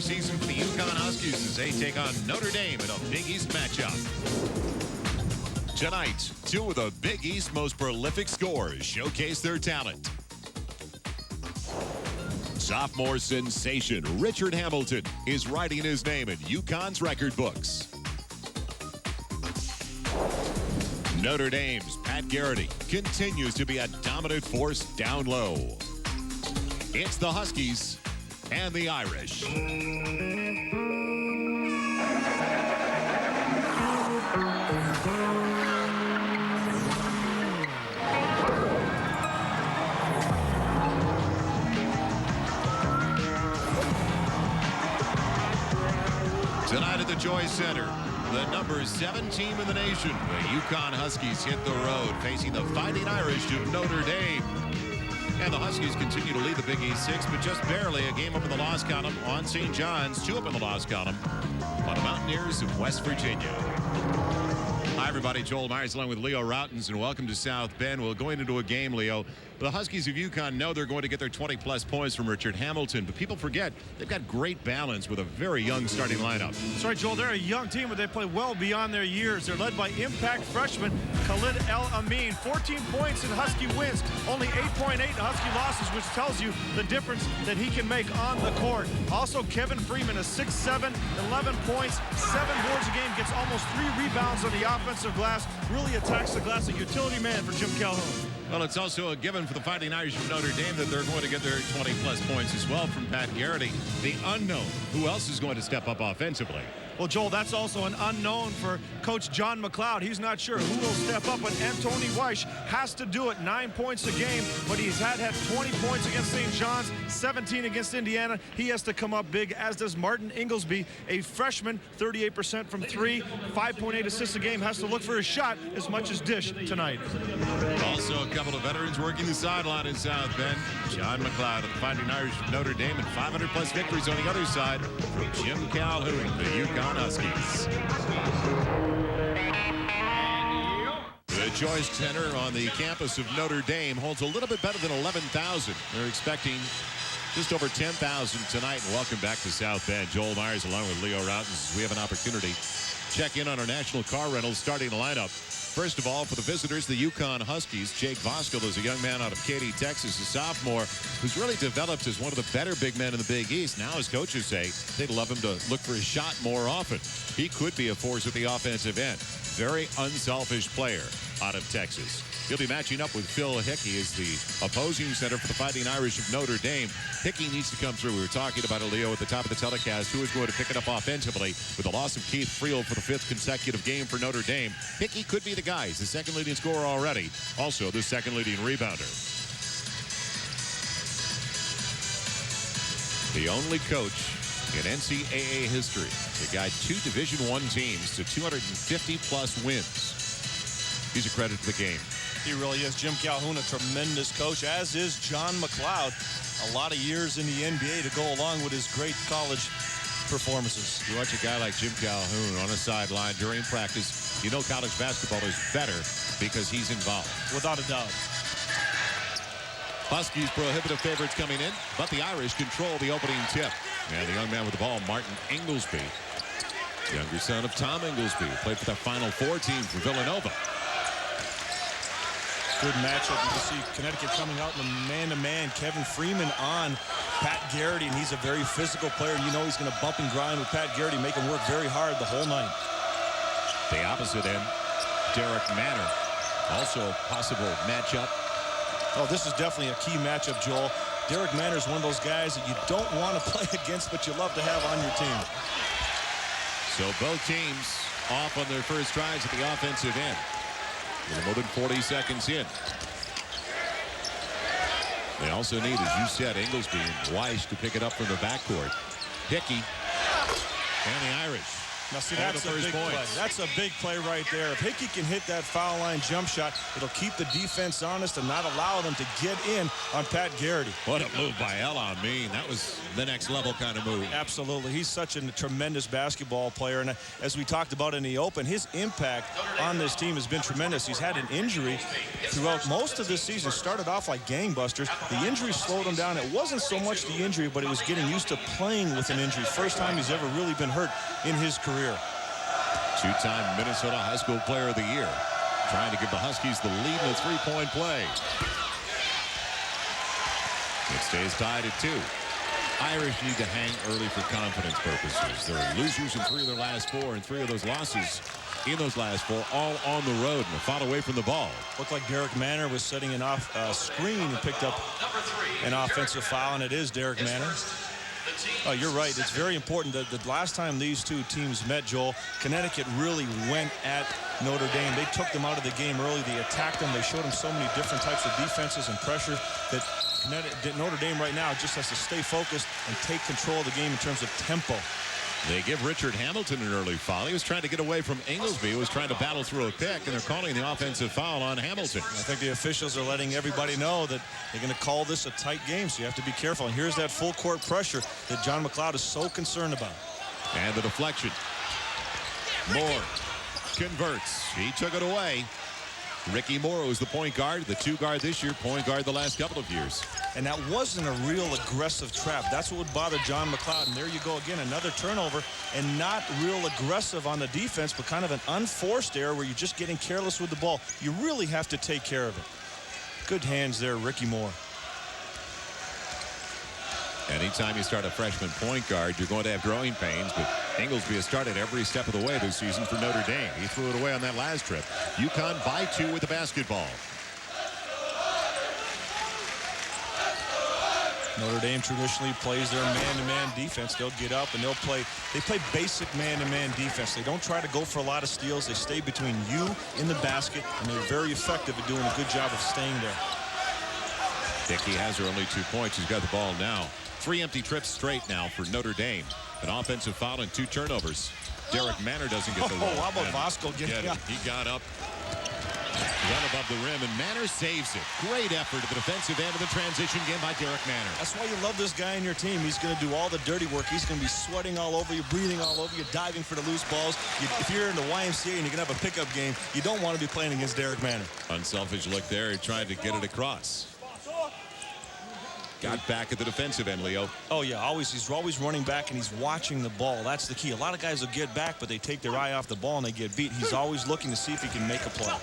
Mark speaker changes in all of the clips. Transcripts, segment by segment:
Speaker 1: Season for the UConn Huskies as they take on Notre Dame in a Big East matchup. Tonight, two of the Big East most prolific scorers showcase their talent. Sophomore sensation Richard Hamilton is writing his name in UConn's record books. Notre Dame's Pat Garrity continues to be a dominant force down low. It's the Huskies and the Irish. Tonight at the Joy Center, the number 7 team in the nation, the UConn Huskies hit the road, facing the Fighting Irish of Notre Dame. And the Huskies continue to lead the Big East 6, but just barely. A game up in the loss column on St. John's, 2 up in the loss column on the Mountaineers of West Virginia. Hi, everybody. Joel Myers along with Leo Routens, and welcome to South Bend. Well, going into a game, Leo, the Huskies of UConn know they're going to get their 20-plus points from Richard Hamilton, but people forget they've got great balance with a very young starting lineup.
Speaker 2: That's right, Joel. They're a young team, but they play well beyond their years. They're led by impact freshman Khalid El Amin. 14 points in Husky wins, only 8.8 in Husky losses, which tells you the difference that he can make on the court. Also, Kevin Freeman, a 6'7", 11 points, 7 boards a game, gets almost 3 rebounds on the offensive glass, really attacks the glass, a utility man for Jim Calhoun.
Speaker 1: Well, it's also a given for the Fighting Irish of Notre Dame that they're going to get their 20-plus points as well from Pat Garrity, the unknown. Who else is going to step up offensively?
Speaker 2: Well, Joel, that's also an unknown for Coach John McLeod. He's not sure who will step up, but Antoni Weish has to do it. 9 points a game, but he's had 20 points against St. John's, 17 against Indiana. He has to come up big, as does Martin Inglesby, a freshman, 38% from 3, 5.8 assists a game, has to look for his shot as much as Dish tonight.
Speaker 1: Also, a couple of veterans working the sideline in South Bend. John McLeod of the Fighting Irish of Notre Dame, and 500-plus victories on the other side from Jim Calhoun, the UConn Huskies. The Joyce Center on the campus of Notre Dame holds a little bit better than 11,000. They're expecting just over 10,000 tonight. And welcome back to South Bend. Joel Myers along with Leo Routens. We have an opportunity to check in on our national car rentals starting lineup. First of all, for the visitors, the UConn Huskies, Jake Voskuhl is a young man out of Katy, Texas, a sophomore who's really developed as one of the better big men in the Big East. Now, as coaches say, they'd love him to look for his shot more often. He could be a force at the offensive end. Very unselfish player out of Texas. He'll be matching up with Phil Hickey as the opposing center for the Fighting Irish of Notre Dame. Hickey needs to come through. We were talking about it, Leo, at the top of the telecast. Who is going to pick it up offensively with the loss of Keith Friel for the 5th consecutive game for Notre Dame? Hickey could be the guy. He's the second leading scorer already. Also, the second leading rebounder. The only coach in NCAA history to guide 2 Division I teams to 250-plus wins. He's a credit to the game.
Speaker 3: He really is. Jim Calhoun, a tremendous coach, as is John McLeod. A lot of years in the NBA to go along with his great college performances.
Speaker 1: You watch a guy like Jim Calhoun on a sideline during practice, you know college basketball is better because he's involved.
Speaker 3: Without a doubt.
Speaker 1: Huskies prohibitive favorites coming in, but the Irish control the opening tip. And the young man with the ball, Martin Inglesby, younger son of Tom Inglesby, who played for the Final Four team for Villanova.
Speaker 3: Good matchup. You can see Connecticut coming out in the man-to-man. Kevin Freeman on Pat Garrity, and he's a very physical player. You know he's going to bump and grind with Pat Garrity, make him work very hard the whole night.
Speaker 1: The opposite end, Derek Manor, also a possible matchup.
Speaker 3: Oh, this is definitely a key matchup, Joel. Derek Manor is one of those guys that you don't want to play against, but you love to have on your team.
Speaker 1: So both teams off on their first tries at the offensive end. More than 40 seconds in. They also need, as you said, Inglesby and Weish to pick it up from the backcourt. Hickey and the Irish
Speaker 3: Now, see,
Speaker 1: And
Speaker 3: that's
Speaker 1: the
Speaker 3: a
Speaker 1: first
Speaker 3: big play.
Speaker 1: points.
Speaker 3: That's a big play right there. If Hickey can hit that foul line jump shot, it'll keep the defense honest and not allow them to get in on Pat Garrity.
Speaker 1: What a move by El-Amin. That was the next level kind of move.
Speaker 3: Absolutely. He's such a tremendous basketball player. And as we talked about in the Open, his impact on this team has been tremendous. He's had an injury throughout most of this season. Started off like gangbusters. The injury slowed him down. It wasn't so much the injury, but it was getting used to playing with an injury. First time he's ever really been hurt in his career.
Speaker 1: Two-time Minnesota High School Player of the Year. Trying to give the Huskies the lead in the three-point play. It stays tied at 2. Irish need to hang early for confidence purposes. They're losers in 3 of their last 4, and 3 of those losses in those last 4 all on the road and a foul away from the ball.
Speaker 3: Looked like Derek Manor was setting an off screen and picked up an offensive foul, and it is Derek Manor. Oh, you're right. It's very important that the last time these two teams met, Joel, Connecticut really went at Notre Dame. They took them out of the game early. They attacked them. They showed them so many different types of defenses and pressure that Notre Dame right now just has to stay focused and take control of the game in terms of tempo.
Speaker 1: They give Richard Hamilton an early foul. He was trying to get away from Inglesby, who was trying to battle through a pick, and they're calling the offensive foul on Hamilton.
Speaker 3: I think the officials are letting everybody know that they're going to call this a tight game, so you have to be careful. And here's that full court pressure that John McLeod is so concerned about.
Speaker 1: And the deflection. Moore converts. He took it away. Ricky Moore was the point guard, the 2 guard this year, point guard the last couple of years.
Speaker 3: And that wasn't a real aggressive trap. That's what would bother John McLeod. And there you go again, another turnover, and not real aggressive on the defense, but kind of an unforced error where you're just getting careless with the ball. You really have to take care of it. Good hands there, Ricky Moore.
Speaker 1: Anytime you start a freshman point guard, you're going to have growing pains, but Inglesby has started every step of the way this season for Notre Dame. He threw it away on that last trip. UConn by 2 with the basketball.
Speaker 3: Notre Dame traditionally plays their man-to-man defense. They'll get up and they play basic man-to-man defense. They don't try to go for a lot of steals. They stay between you and the basket, and they're very effective at doing a good job of staying there.
Speaker 1: Dickey has her only 2 points. He's got the ball now. 3 empty trips straight now for Notre Dame. An offensive foul and 2 turnovers. Derek Manor doesn't get the
Speaker 3: how about Vasco getting up?
Speaker 1: He got up. Well above the rim, and Manor saves it. Great effort at the defensive end of the transition game by Derek Manor.
Speaker 3: That's why you love this guy in your team. He's going to do all the dirty work. He's going to be sweating all over you, breathing all over you, diving for the loose balls. If you're in the YMCA and you're going to have a pickup game, you don't want to be playing against Derek Manor.
Speaker 1: Unselfish look there. He tried to get it across. Got back at the defensive end, Leo.
Speaker 3: Oh, yeah, he's always running back, and he's watching the ball. That's the key. A lot of guys will get back, but they take their eye off the ball, and they get beat. He's always looking to see if he can make a play.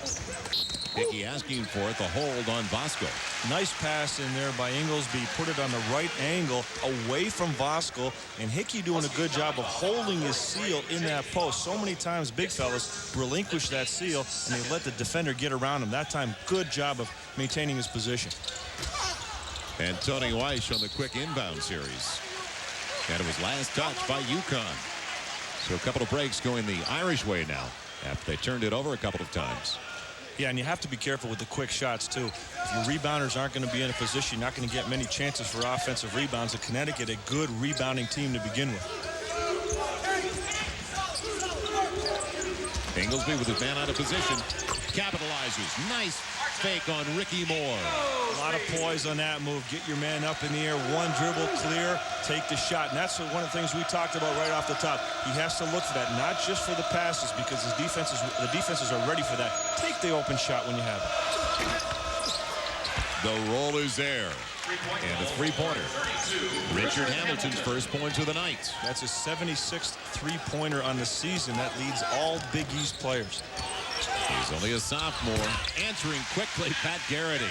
Speaker 1: Hickey asking for it, the hold on Vasco.
Speaker 3: Nice pass in there by Inglesby. Put it on the right angle away from Vasco, and Hickey doing a good job of holding his seal in that post. So many times big fellas relinquish that seal, and they let the defender get around him. That time, good job of maintaining his position.
Speaker 1: And Tony Weiss on the quick inbound series. And it was last touched by UConn. So a couple of breaks going the Irish way now after they turned it over a couple of times.
Speaker 3: Yeah, and you have to be careful with the quick shots, too. If your rebounders aren't going to be in a position, you're not going to get many chances for offensive rebounds. And Connecticut, a good rebounding team to begin with.
Speaker 1: Inglesby with his man out of position. Capitalizes. Nice fake on Ricky Moore.
Speaker 3: A lot of poise on that move. Get your man up in the air. One dribble, clear, take the shot. And that's one of the things we talked about right off the top. He has to look for that, not just for the passes, because the defenses are ready for that. Take the open shot when you have it.
Speaker 1: The roll is there. And a three-pointer. Richard Hamilton's first points of the night.
Speaker 3: That's his 76th three-pointer on the season. That leads all Big East players.
Speaker 1: He's only a sophomore. Answering quickly, Pat Garrity.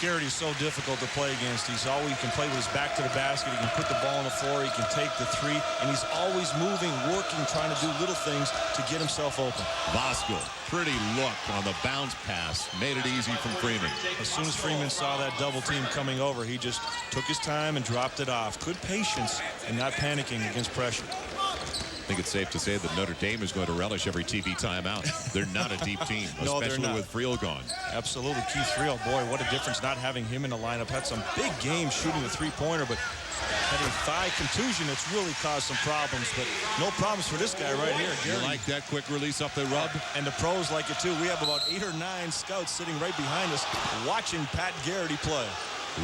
Speaker 3: Garrity's so difficult to play against. He can play with his back to the basket. He can put the ball on the floor. He can take the three. And he's always moving, working, trying to do little things to get himself open.
Speaker 1: Vasco, pretty look on the bounce pass. Made it easy from Freeman.
Speaker 3: As soon as Freeman saw that double team coming over, he just took his time and dropped it off. Good patience and not panicking against pressure.
Speaker 1: I think it's safe to say that Notre Dame is going to relish every TV timeout. They're not a deep team,
Speaker 3: No,
Speaker 1: especially with Friel gone.
Speaker 3: Absolutely. Keith Friel, boy, what a difference not having him in the lineup. Had some big games shooting a three-pointer, but Had a thigh contusion that's really caused some problems, but no problems for this guy right here.
Speaker 1: You like that quick release up the rub?
Speaker 3: And the pros like it too. We have about 8 or 9 scouts sitting right behind us watching Pat Garrity play.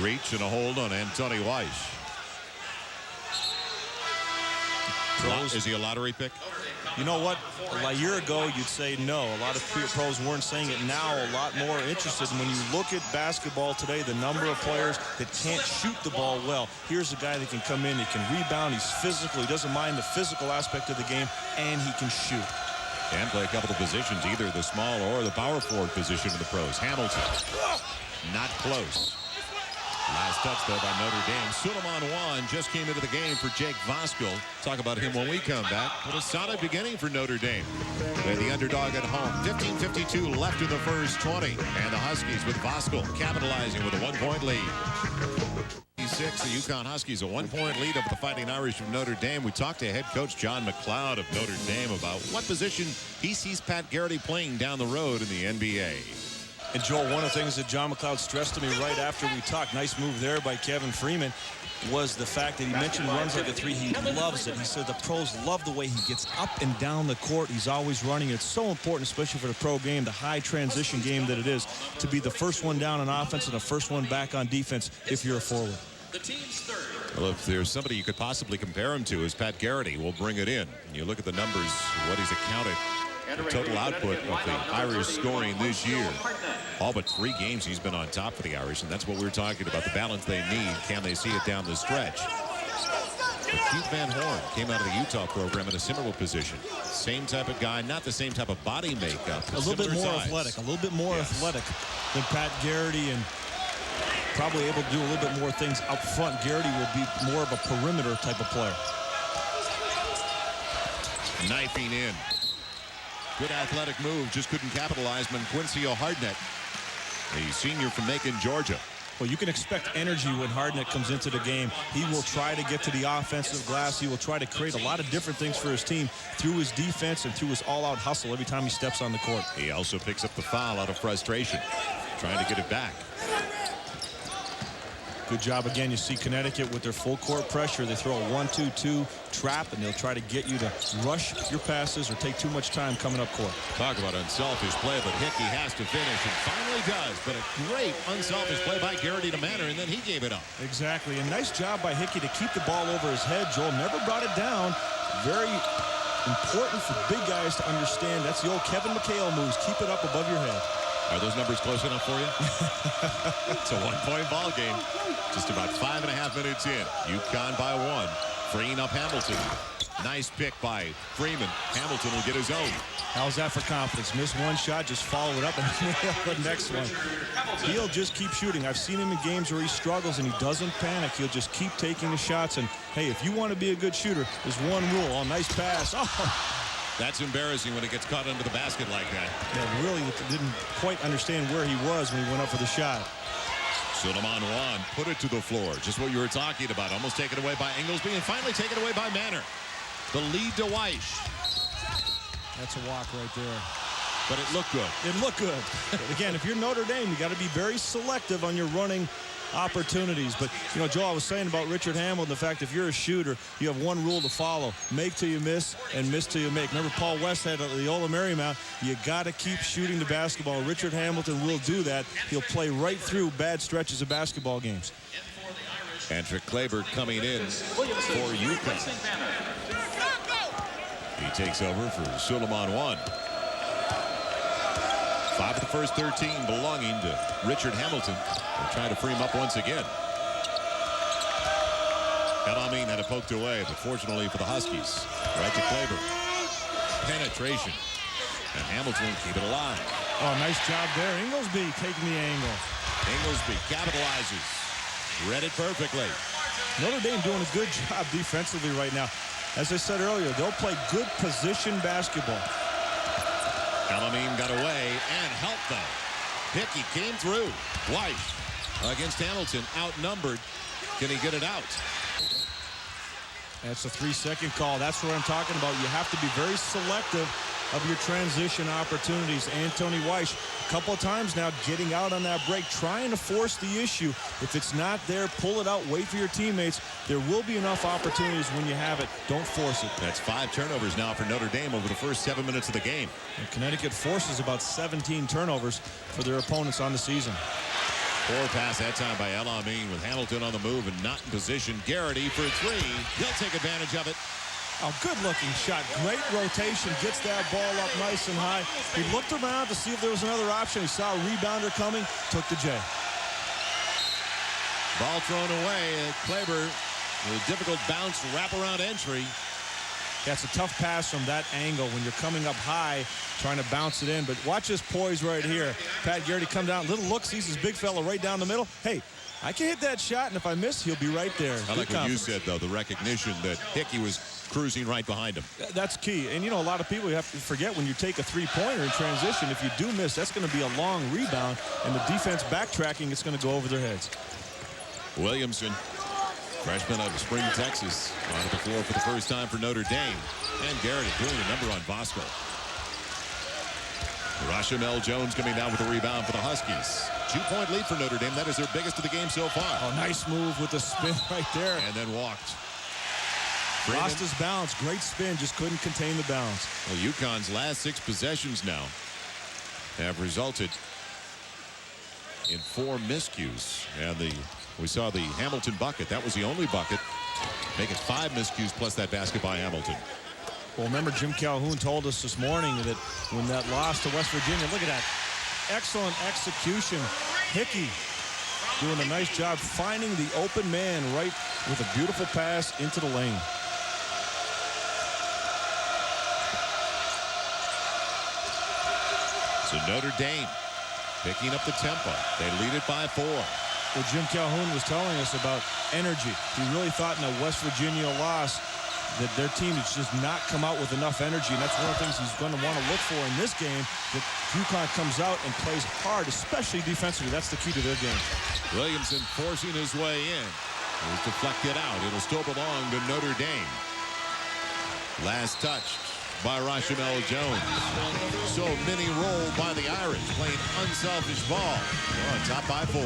Speaker 1: Reach and a hold on Anthony Weiss.
Speaker 3: Pros.
Speaker 1: Is he a lottery pick?
Speaker 3: You know what? A year ago, you'd say no. A lot of pros weren't saying it. Now, a lot more interested. And when you look at basketball today, the number of players that can't shoot the ball well. Here's a guy that can come in, he can rebound, he's physical, he doesn't mind the physical aspect of the game, and he can shoot.
Speaker 1: Can play a couple of positions, either the small or the power forward position of the pros. Hamilton, not close. Last touch, though, by Notre Dame. Suleiman Wan just came into the game for Jake Voskuhl. Talk about him when we come back. What a solid beginning for Notre Dame. They're the underdog at home. 15:52 left in the first 20. And the Huskies with Voskuhl capitalizing with a 1-point lead. The UConn Huskies a 1-point lead over the Fighting Irish of Notre Dame. We talked to head coach John McLeod of Notre Dame about what position he sees Pat Garrity playing down the road in the NBA.
Speaker 3: And Joel, one of the things that John McLeod stressed to me right after we talked, nice move there by Kevin Freeman, was the fact that he mentioned runs like a three. He loves it. He said the pros love the way he gets up and down the court. He's always running. It's so important, especially for the pro game, the high transition game that it is, to be the first one down on offense and the first one back on defense if you're a forward.
Speaker 1: Well, if there's somebody you could possibly compare him to, is Pat Garrity. We'll bring it in. You look at the numbers, what he's accounted. The total output of the Irish scoring this year. All but 3 games he's been on top for the Irish, and that's what we're talking about, the balance they need. Can they see it down the stretch? But Keith Van Horn came out of the Utah program in a similar position. Same type of guy, not the same type of body makeup.
Speaker 3: A little bit more athletic, a little bit more athletic than Pat Garrity, and probably able to do a little bit more things up front. Garrity will be more of a perimeter type of player.
Speaker 1: Knifing in. Good athletic move, just couldn't capitalize. Quincy Hardnett, the senior from Macon, Georgia.
Speaker 3: Well, you can expect energy when Hardnett comes into the game. He will try to get to the offensive glass. He will try to create a lot of different things for his team through his defense and through his all-out hustle every time he steps on the court.
Speaker 1: He also picks up the foul out of frustration, trying to get it back.
Speaker 3: Good job again. You see Connecticut with their full court pressure. They throw a 1-2-2 trap, and they'll try to get you to rush your passes or take too much time coming up court.
Speaker 1: Talk about unselfish play, but Hickey has to finish, and finally does. But a great unselfish play by Garrity to Manor, and then he gave it up.
Speaker 3: Exactly. A nice job by Hickey to keep the ball over his head. Joel never brought it down. Very important for big guys to understand. That's the old Kevin McHale moves. Keep it up above your head.
Speaker 1: Are those numbers close enough for you? It's a 1-point ball game. Just about 5.5 minutes in. UConn by 1. Freeing up Hamilton. Nice pick by Freeman. Hamilton will get his own.
Speaker 3: How's that for confidence? Miss one shot, just follow it up and nail the next one. He'll just keep shooting. I've seen him in games where he struggles and he doesn't panic. He'll just keep taking the shots. And, hey, if you want to be a good shooter, there's one rule. Oh, nice pass. Oh.
Speaker 1: That's embarrassing when it gets caught under the basket like that.
Speaker 3: Yeah, really didn't quite understand where he was when he went up for the shot.
Speaker 1: Suleiman Wan put it to the floor. Just what you were talking about. Almost taken away by Inglesby and finally taken away by Manor. The lead to Weiss.
Speaker 3: That's a walk right there.
Speaker 1: But it looked good.
Speaker 3: It looked good. But again, if you're Notre Dame, you got to be very selective on your running opportunities. But, you know, Joe, I was saying about Richard Hamilton, the fact if you're a shooter, you have one rule to follow. Make till you miss and miss till you make. Remember, Paul West had the Ola Marymount. You got to keep shooting the basketball. Richard Hamilton will do that. He'll play right through bad stretches of basketball games.
Speaker 1: Patrick Claybert coming in for UConn. He takes over for Suleiman Wan. 5 of the first 13 belonging to Richard Hamilton. They're trying to free him up once again. El Amin had it poked away, but fortunately for the Huskies, right to Claybert. Penetration. And Hamilton keep it alive.
Speaker 3: Oh, nice job there. Inglesby taking the angle.
Speaker 1: Inglesby capitalizes. Read it perfectly.
Speaker 3: Notre Dame doing a good job defensively right now. As I said earlier, they'll play good position basketball.
Speaker 1: El Amin got away and helped them. Hickey came through. Weiss against Hamilton, outnumbered. Can he get it out?
Speaker 3: That's a 3-second call. That's what I'm talking about. You have to be very selective of your transition opportunities. Anthony Weiss, a couple of times now getting out on that break, trying to force the issue. If it's not there, pull it out, wait for your teammates. There will be enough opportunities when you have it. Don't force it.
Speaker 1: That's 5 turnovers now for Notre Dame over the first 7 minutes of the game.
Speaker 3: And Connecticut forces about 17 turnovers for their opponents on the season.
Speaker 1: Poor pass that time by El Amin with Hamilton on the move and not in position. Garrity for 3. He'll take advantage of it.
Speaker 3: A good-looking shot. Great rotation. Gets that ball up nice and high. He looked around to see if there was another option. He saw a rebounder coming. Took the J.
Speaker 1: Ball thrown away. Kleber with a difficult bounce, wraparound entry.
Speaker 3: That's a tough pass from that angle when you're coming up high trying to bounce it in. But watch this poise right here. Pat Garrity come down. Little look, sees his big fella right down the middle. Hey, I can hit that shot, and if I miss, he'll be right there.
Speaker 1: I like what you said, though, the recognition that Hickey was cruising right behind him.
Speaker 3: That's key. And, you know, a lot of people you have to forget when you take a three-pointer in transition, if you do miss, that's going to be a long rebound, and the defense backtracking, it's going to go over their heads.
Speaker 1: Williamson, freshman out of Spring, Texas, on the floor for the first time for Notre Dame. And Garrity doing a number on Bosco. Rashamel Jones coming down with the rebound for the Huskies. 2-point lead for Notre Dame. That is their biggest of the game so far.
Speaker 3: Oh, nice move with the spin right there.
Speaker 1: And then walked.
Speaker 3: Lost his balance. Great spin. Just couldn't contain the balance.
Speaker 1: Well, UConn's last 6 possessions now have resulted in 4 miscues. And we saw the Hamilton bucket. That was the only bucket. Make it 5 miscues plus that basket by Hamilton.
Speaker 3: Well, remember Jim Calhoun told us this morning that when that loss to West Virginia, look at that. Excellent execution. Hickey doing a nice job finding the open man right with a beautiful pass into the lane.
Speaker 1: So Notre Dame picking up the tempo. They lead it by 4.
Speaker 3: Well, Jim Calhoun was telling us about energy. He really thought in a West Virginia loss that their team has just not come out with enough energy, and that's one of the things he's going to want to look for in this game, that UConn comes out and plays hard, especially defensively. That's the key to their game.
Speaker 1: Williamson forcing his way in. He's deflected out. It'll still belong to Notre Dame. Last touch by Rashamel Jones. So many rolled by the Irish, playing unselfish ball. They're on top by 4.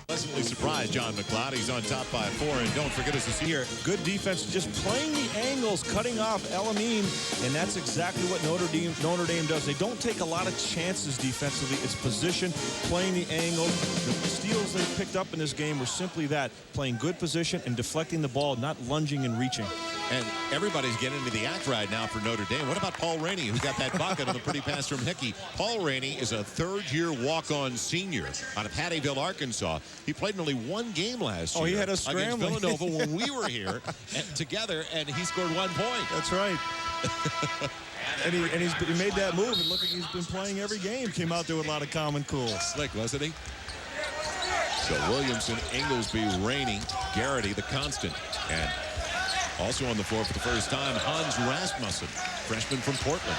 Speaker 1: Pleasantly surprised, John McLeod. He's on top by 4, and don't forget us to see
Speaker 3: here. Good defense, just playing the angles, cutting off El Amin, and that's exactly what Notre Dame does. They don't take a lot of chances defensively. It's position, playing the angle. The steals they picked up in this game were simply that, playing good position and deflecting the ball, not lunging and reaching.
Speaker 1: And everybody's getting into the act right now for Notre Dame. What about Paul Rainey, who got that bucket on the pretty pass from Hickey? Paul Rainey is a third-year walk-on senior out of Hattieville, Arkansas. He played in only 1 game last year.
Speaker 3: Oh, he had a scrambling
Speaker 1: against Villanova when we were here together, and he scored 1 point.
Speaker 3: That's right. and he made that move, and look, he's been playing every game. Came out there with a lot of calm and cool.
Speaker 1: Slick, wasn't he? So Williamson, Inglesby, Rainey, Garrity, the constant, and also on the floor for the first time, Hans Rasmussen, freshman from Portland.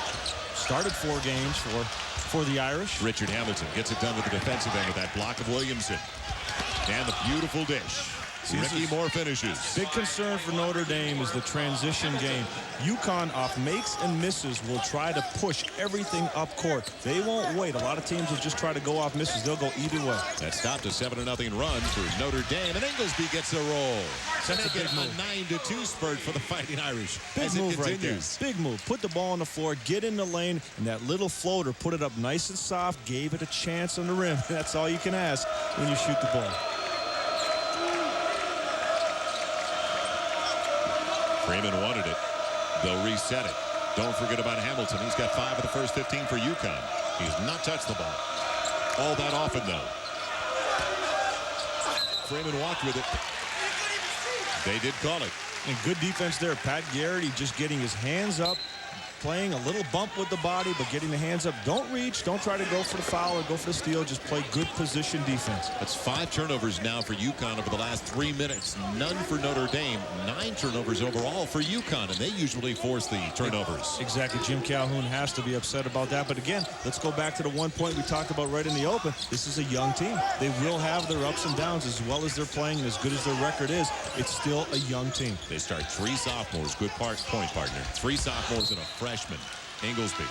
Speaker 3: Started 4 games for the Irish.
Speaker 1: Richard Hamilton gets it done with the defensive end with that block of Williamson. And the beautiful dish. Ricky Moore finishes.
Speaker 3: Big concern for Notre Dame is the transition game. UConn off makes and misses will try to push everything up court. They won't wait. A lot of teams will just try to go off misses. They'll go either way.
Speaker 1: That stopped a 7-0 run for Notre Dame, and Inglesby gets a roll.
Speaker 3: That's a big move.
Speaker 1: A 9-2 spurt for the Fighting Irish.
Speaker 3: Big move right there. Big move. Put the ball on the floor, get in the lane, and that little floater, put it up nice and soft, gave it a chance on the rim. That's all you can ask when you shoot the ball.
Speaker 1: Freeman wanted it. They'll reset it. Don't forget about Hamilton. He's got 5 of the first 15 for UConn. He's not touched the ball all that often, though. Freeman walked with it. They did call it.
Speaker 3: And good defense there. Pat Garrity just getting his hands up, playing a little bump with the body, but getting the hands up. Don't reach. Don't try to go for the foul or go for the steal. Just play good position defense.
Speaker 1: That's 5 turnovers now for UConn over the last 3 minutes. None for Notre Dame. 9 turnovers overall for UConn, and they usually force the turnovers.
Speaker 3: Exactly. Jim Calhoun has to be upset about that. But again, let's go back to the one point we talked about right in the open. This is a young team. They will have their ups and downs as well as they're playing and as good as their record is. It's still a young team.
Speaker 1: They start 3 sophomores, good point partner. 3 sophomores and a freshman. Inglesby.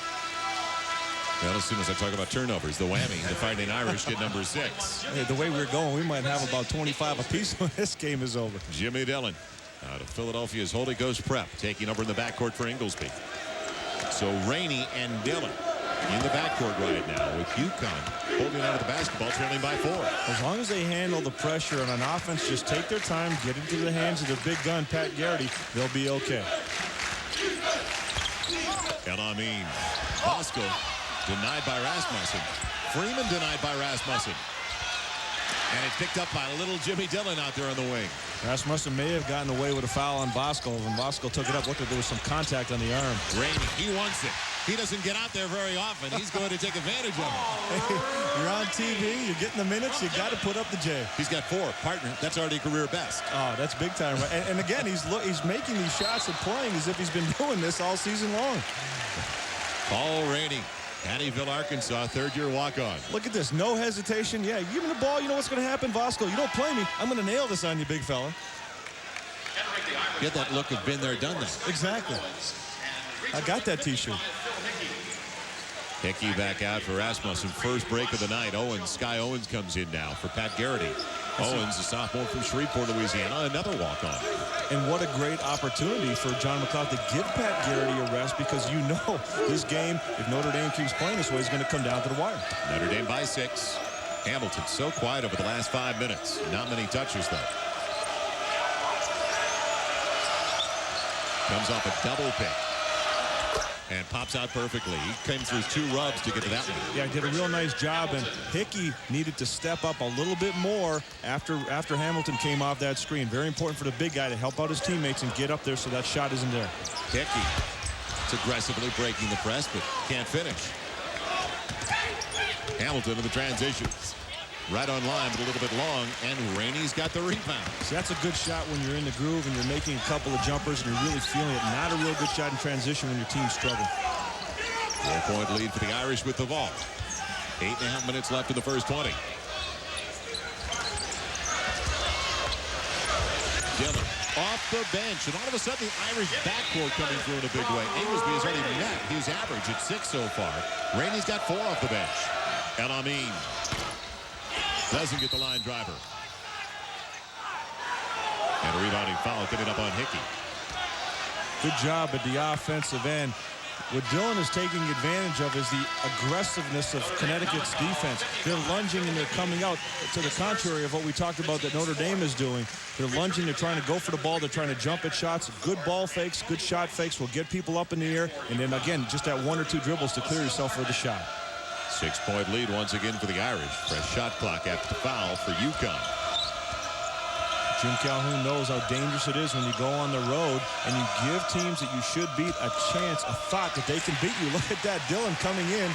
Speaker 1: Well, as soon as I talk about turnovers, the whammy, the Fighting Irish get number 6.
Speaker 3: Hey, the way we're going, we might have about 25 apiece when this game is over.
Speaker 1: Jimmy Dillon out of Philadelphia's Holy Ghost Prep, taking over in the backcourt for Inglesby. So Rainey and Dillon in the backcourt right now, with UConn holding on to the basketball, trailing by 4.
Speaker 3: As long as they handle the pressure on an offense, just take their time, get into the hands of their big gun, Pat Garrity, they'll be okay.
Speaker 1: El Amin. Bosco denied by Rasmussen. Freeman denied by Rasmussen. And it's picked up by little Jimmy Dillon out there on the wing.
Speaker 3: Rasmussen may have gotten away with a foul on Bosco. When Bosco took it up, looked like there was some contact on the arm.
Speaker 1: Rainey, he wants it. He doesn't get out there very often. He's going to take advantage of it.
Speaker 3: Hey, you're on TV, you're getting the minutes, you got to put up the J.
Speaker 1: He's got 4. Partner, that's already career best.
Speaker 3: Oh, that's big time. And again, he's making these shots and playing as if he's been doing this all season long.
Speaker 1: Paul Rainey, Hattieville, Arkansas, third-year walk-on.
Speaker 3: Look at this, no hesitation. Yeah, give me the ball, you know what's going to happen, Bosco. You don't play me, I'm going to nail this on you, big fella.
Speaker 1: Get that look of been there, done that.
Speaker 3: Exactly. I got that T-shirt.
Speaker 1: Hickey back out for Rasmussen. First break of the night. Sky Owens comes in now for Pat Garrity. Owens, a sophomore from Shreveport, Louisiana, another walk-on.
Speaker 3: And what a great opportunity for John McLeod to give Pat Garrity a rest, because you know this game, if Notre Dame keeps playing this way, is going to come down to the wire.
Speaker 1: Notre Dame by 6. Hamilton so quiet over the last 5 minutes. Not many touches, though. Comes off a double pick. And pops out perfectly. He came through 2 rubs to get to that one.
Speaker 3: Yeah, he did a real nice job, and Hickey needed to step up a little bit more after Hamilton came off that screen. Very important for the big guy to help out his teammates and get up there so that shot isn't there.
Speaker 1: Hickey. It's aggressively breaking the press, but can't finish. Hamilton in the transitions. Right on line, but a little bit long, and Rainey's got the rebound.
Speaker 3: So that's a good shot when you're in the groove and you're making a couple of jumpers and you're really feeling it. Not a real good shot in transition when your team's struggling.
Speaker 1: 4-point lead for the Irish with the ball. 8.5 minutes left in the first 20. Dillon off the bench, and all of a sudden the Irish backcourt coming through in a big way. Inglesby has already met his average at 6 so far. Rainey's got 4 off the bench. El Amin doesn't get the line driver. And a rebounding foul coming up on Hickey.
Speaker 3: Good job at the offensive end. What Dillon is taking advantage of is the aggressiveness of Connecticut's defense. They're lunging and they're coming out, to the contrary of what we talked about that Notre Dame is doing. They're lunging, they're trying to go for the ball, they're trying to jump at shots. Good ball fakes, good shot fakes will get people up in the air. And then again, just that 1 or 2 dribbles to clear yourself for the shot.
Speaker 1: 6-point lead once again for the Irish. Fresh shot clock after the foul for UConn.
Speaker 3: Jim Calhoun knows how dangerous it is when you go on the road and you give teams that you should beat a chance, a thought that they can beat you. Look at that, Dillon coming in,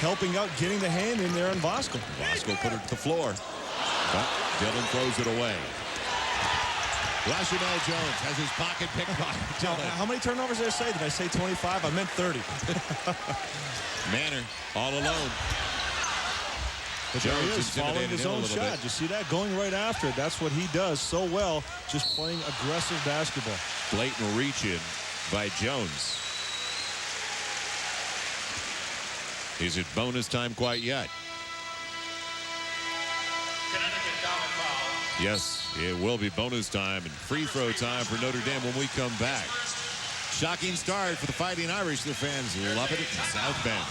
Speaker 3: helping out, getting the hand in there on Bosco.
Speaker 1: Bosco put it to the floor, but Dillon throws it away. Rashomel Jones has his pocket picked by Dillon.
Speaker 3: How many turnovers did I say? Did I say 25? I meant 30.
Speaker 1: Manor all alone.
Speaker 3: But there he is, following his own shot. You see that? Going right after it. That's what he does so well, just playing aggressive basketball.
Speaker 1: Blatant reach in by Jones. Is it bonus time quite yet? Yes, it will be bonus time and free throw time for Notre Dame when we come back. Shocking start for the Fighting Irish. The fans love it in South Bend.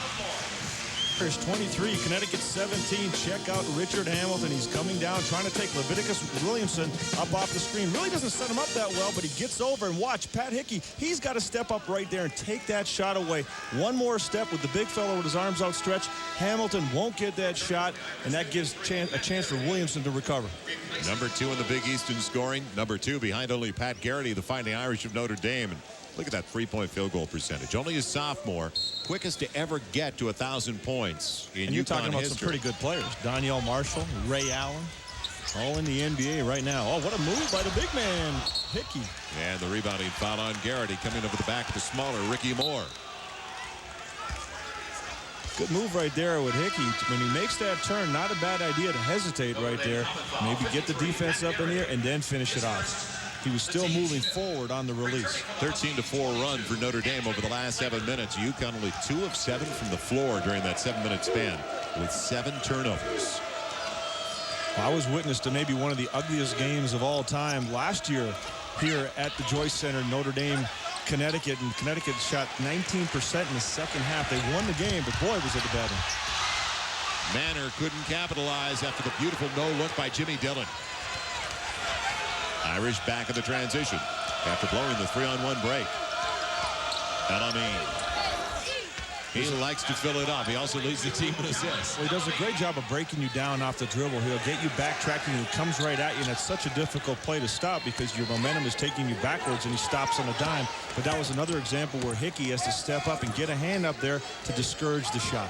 Speaker 3: 23, Connecticut 17. Check out Richard Hamilton. He's coming down, trying to take Leviticus Williamson up off the screen. Really doesn't set him up that well, but he gets over, and watch, Pat Hickey, he's got to step up right there and take that shot away. One more step with the big fellow with his arms outstretched. Hamilton won't get that shot, and that gives a chance for Williamson to recover.
Speaker 1: Number 2 in the Big East in scoring. Number 2 behind only Pat Garrity, the Fighting Irish of Notre Dame. And look at that 3-point field goal percentage. Only a sophomore, quickest to ever get to 1,000 points in UConn history.
Speaker 3: And you're talking about some pretty good players. Donyell Marshall, Ray Allen, all in the NBA right now. Oh, what a move by the big man, Hickey.
Speaker 1: And the rebounding foul on Garrity coming over the back of the smaller Ricky Moore.
Speaker 3: Good move right there with Hickey. When he makes that turn, not a bad idea to hesitate right there. Maybe get the defense up in here and then finish it off. he was still moving forward on the release.
Speaker 1: 13-4 run for Notre Dame over the last 7 minutes. UConn only 2 of 7 from the floor during that 7-minute span with 7 turnovers.
Speaker 3: I was witness to maybe one of the ugliest games of all time last year here at the Joyce Center, Notre Dame, Connecticut, and Connecticut shot 19% in the second half. They won the game, but boy, was it a bad one.
Speaker 1: Manor couldn't capitalize after the beautiful no-look by Jimmy Dillon. Irish back in the transition after blowing the 3-on-1 break. El-Amin. He likes to fill it up. He also leads the team in assists.
Speaker 3: Well, he does a great job of breaking you down off the dribble. He'll get you backtracking, and he comes right at you, and it's such a difficult play to stop because your momentum is taking you backwards, and he stops on a dime. But that was another example where Hickey has to step up and get a hand up there to discourage the shot.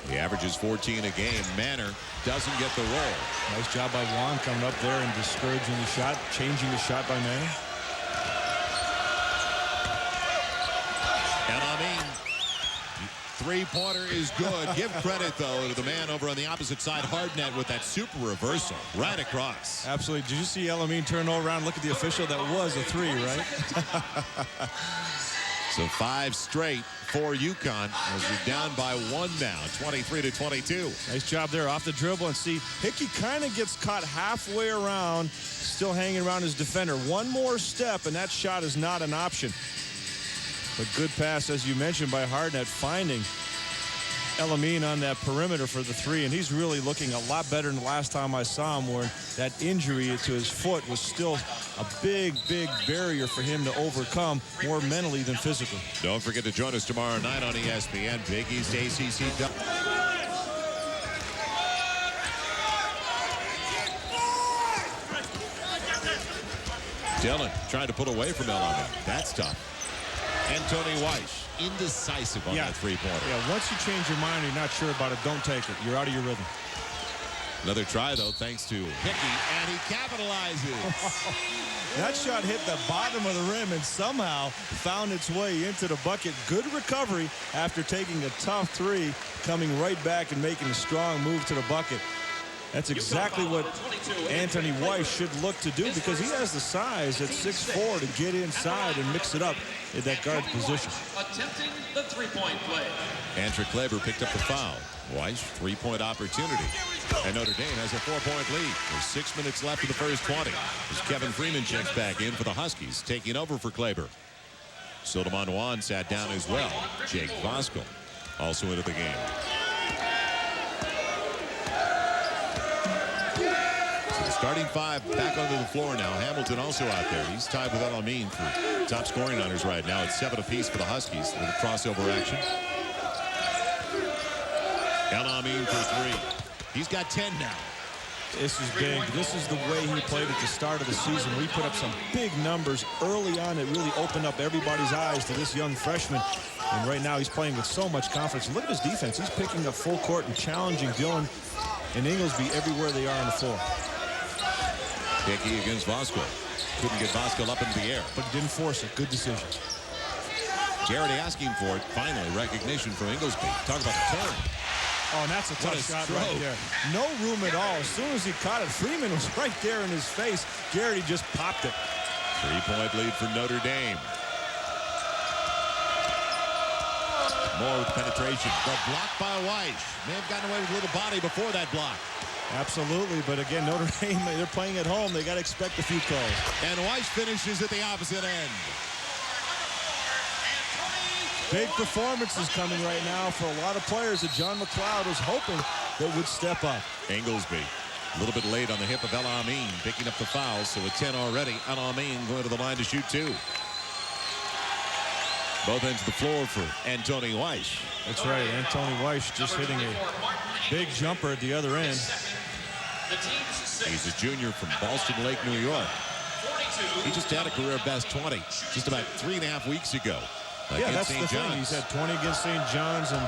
Speaker 1: He averages 14 a game. Manor doesn't get the roll.
Speaker 3: Nice job by Juan coming up there and discouraging the shot, changing the shot by Manor.
Speaker 1: El-Amin. Three-pointer is good. Give credit, though, to the man over on the opposite side, Hardnett, with that super reversal right across.
Speaker 3: Absolutely. Did you see El-Amin turn around, look at the official? That was a 3, right?
Speaker 1: So 5 straight for UConn as we're down by 1 now, 23-22.
Speaker 3: Nice job there off the dribble, and see, Hickey kind of gets caught halfway around, still hanging around his defender. One more step, and that shot is not an option. But good pass, as you mentioned, by Hardnett, finding El-Amin on that perimeter for the 3, and he's really looking a lot better than the last time I saw him, where that injury to his foot was still a big, big barrier for him to overcome, more mentally than physically.
Speaker 1: Don't forget to join us tomorrow night on ESPN. Big East ACC. Dillon trying to pull away from El-Amin. That's tough. Anthony Weiss, indecisive on that three-pointer.
Speaker 3: Yeah, once you change your mind, you're not sure about it, don't take it. You're out of your rhythm.
Speaker 1: Another try, though, thanks to Hickey, and he capitalizes.
Speaker 3: That shot hit the bottom of the rim and somehow found its way into the bucket. Good recovery after taking a tough 3, coming right back and making a strong move to the bucket. That's exactly what Anthony Weiss should look to do, because he has the size at 6'4" to get inside and mix it up in that guard position.
Speaker 4: Attempting the three-point play.
Speaker 1: Andrew Kleber picked up the foul. Weiss, 3-point opportunity. And Notre Dame has a 4-point lead. There's 6 minutes left of the first 20. As Kevin Freeman checks back in for the Huskies, taking over for Kleber. Solomon Juan sat down as well. Jake Voskuhl also into the game. Starting 5 back onto the floor now. Hamilton also out there. He's tied with El-Amin for top scoring honors right now. It's 7 apiece for the Huskies with a crossover action. El-Amin for 3. He's got 10 now.
Speaker 3: This is big. This is the way he played at the start of the season. We put up some big numbers early on. It really opened up everybody's eyes to this young freshman. And right now he's playing with so much confidence. Look at his defense. He's picking up full court and challenging Dillon and Inglesby everywhere they are on the floor.
Speaker 1: Hickey against Voskuhl. Couldn't get Voskuhl up into the air.
Speaker 3: But he didn't force it. Good decision.
Speaker 1: Jarrett asking for it. Finally, recognition from Inglesby. Talk about the turn.
Speaker 3: Oh, and that's a tough shot right there. No room at all. As soon as he caught it, Freeman was right there in his face. Garrity just popped it.
Speaker 1: 3-point lead for Notre Dame. More with penetration. The block by Weiss. May have gotten away with a little body before that block.
Speaker 3: Absolutely, but again, Notre Dame, they're playing at home. They got to expect a few calls.
Speaker 1: And Weiss finishes at the opposite end.
Speaker 3: Big performances coming right now for a lot of players that John McLeod was hoping that would step up.
Speaker 1: Inglesby, a little bit late on the hip of El-Amin, picking up the foul, so at 10 already. El-Amin going to the line to shoot 2. Both ends of the floor for Anthony Weiss.
Speaker 3: That's right, Anthony Weiss just hitting a big jumper at the other end.
Speaker 1: He's a junior from Ballston Lake, New York. He just had a career best 20 just about 3.5 weeks ago.
Speaker 3: Yeah, that's the thing. He's had 20 against St. John's and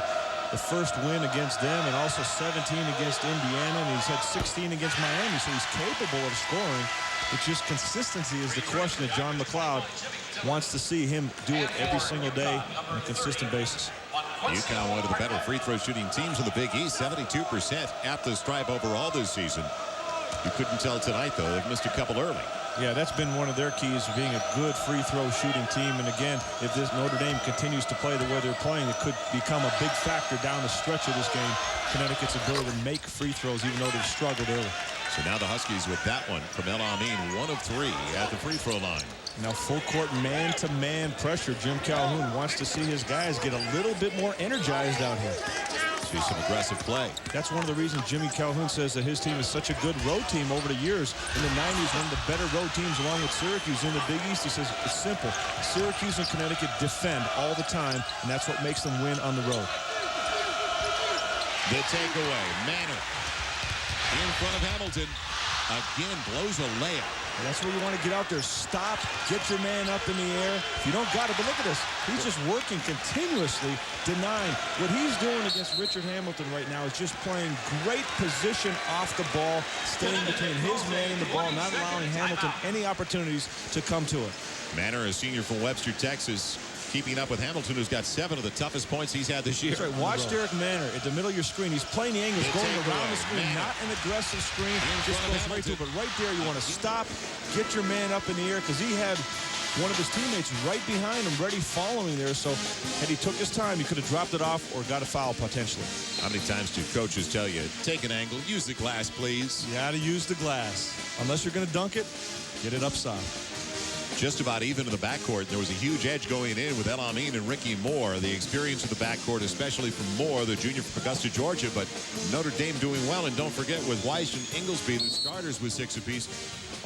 Speaker 3: the first win against them, and also 17 against Indiana, and he's had 16 against Miami, so he's capable of scoring. It's just consistency is the question that John McLeod wants to see him do it every single day on a consistent basis.
Speaker 1: UConn, one of the better free throw shooting teams in the Big East, 72% at the stripe overall this season. You couldn't tell tonight, though. They've missed a couple early.
Speaker 3: Yeah, that's been one of their keys, being a good free throw shooting team. And again, if this Notre Dame continues to play the way they're playing, it could become a big factor down the stretch of this game. Connecticut's ability to make free throws, even though they've struggled early.
Speaker 1: So now the Huskies with that one from El Amin, 1 of 3 at the free throw line.
Speaker 3: Now full court man-to-man pressure. Jim Calhoun wants to see his guys get a little bit more energized out here.
Speaker 1: See some aggressive play.
Speaker 3: That's one of the reasons Jimmy Calhoun says that his team is such a good road team over the years. In the 90s, one of the better road teams along with Syracuse in the Big East. He says it's simple. Syracuse and Connecticut defend all the time, and that's what makes them win on the road.
Speaker 1: The takeaway, Manor in front of Hamilton. Again, blows a layup.
Speaker 3: And that's where you want to get out there. Stop, get your man up in the air. If you don't got it, but look at this. He's just working continuously, denying. What he's doing against Richard Hamilton right now is just playing great position off the ball, staying between his man and the ball, not allowing Hamilton any opportunities to come to it.
Speaker 1: Manor, a senior from Webster, Texas, keeping up with Hamilton, who's got 7 of the toughest points he's had this year.
Speaker 3: That's right. Watch Derek Manor at the middle of your screen. He's playing the angles, going around the screen, not an aggressive screen. Just goes right through. But right there, you want to stop, get your man up in the air, because he had one of his teammates right behind him, ready following there. So had he took his time, he could have dropped it off or got a foul potentially.
Speaker 1: How many times do coaches tell you, take an angle, use the glass, please?
Speaker 3: You got to use the glass. Unless you're going to dunk it, get it upside.
Speaker 1: Just about even in the backcourt. There was a huge edge going in with El Amin and Ricky Moore. The experience of the backcourt, especially from Moore, the junior from Augusta, Georgia. But Notre Dame doing well. And don't forget, with Weiss and Inglesby, the starters with 6 apiece.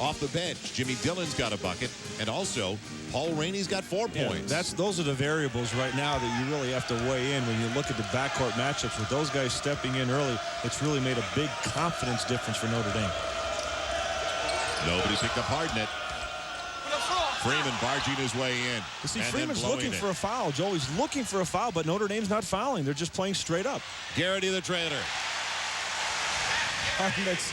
Speaker 1: Off the bench, Jimmy Dillon's got a bucket. And also, Paul Rainey's got 4 points.
Speaker 3: Those are the variables right now that you really have to weigh in when you look at the backcourt matchups. With those guys stepping in early, it's really made a big confidence difference for Notre Dame.
Speaker 1: Nobody picked up Hardnett. Freeman barging his way in.
Speaker 3: You see, Freeman's looking for a foul. Joe, he's looking for a foul, but Notre Dame's not fouling. They're just playing straight up.
Speaker 1: Garrity the trailer.
Speaker 3: Hartnett's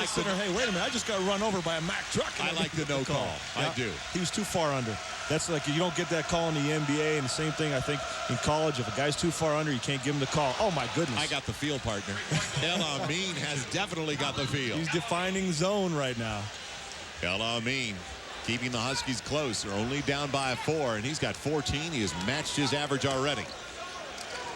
Speaker 3: center. Hey, wait a minute. I just got run over by a Mack truck.
Speaker 1: I like the no call.
Speaker 3: Yeah,
Speaker 1: I do.
Speaker 3: He was too far under. That's like, you don't get that call in the NBA, and the same thing, I think, in college. If a guy's too far under, you can't give him the call. Oh, my goodness.
Speaker 1: I got the feel, partner. El Amin has definitely got the feel.
Speaker 3: He's defining zone right now.
Speaker 1: El Amin keeping the Huskies close. They're only down by 4, and he's got 14. He has matched his average already.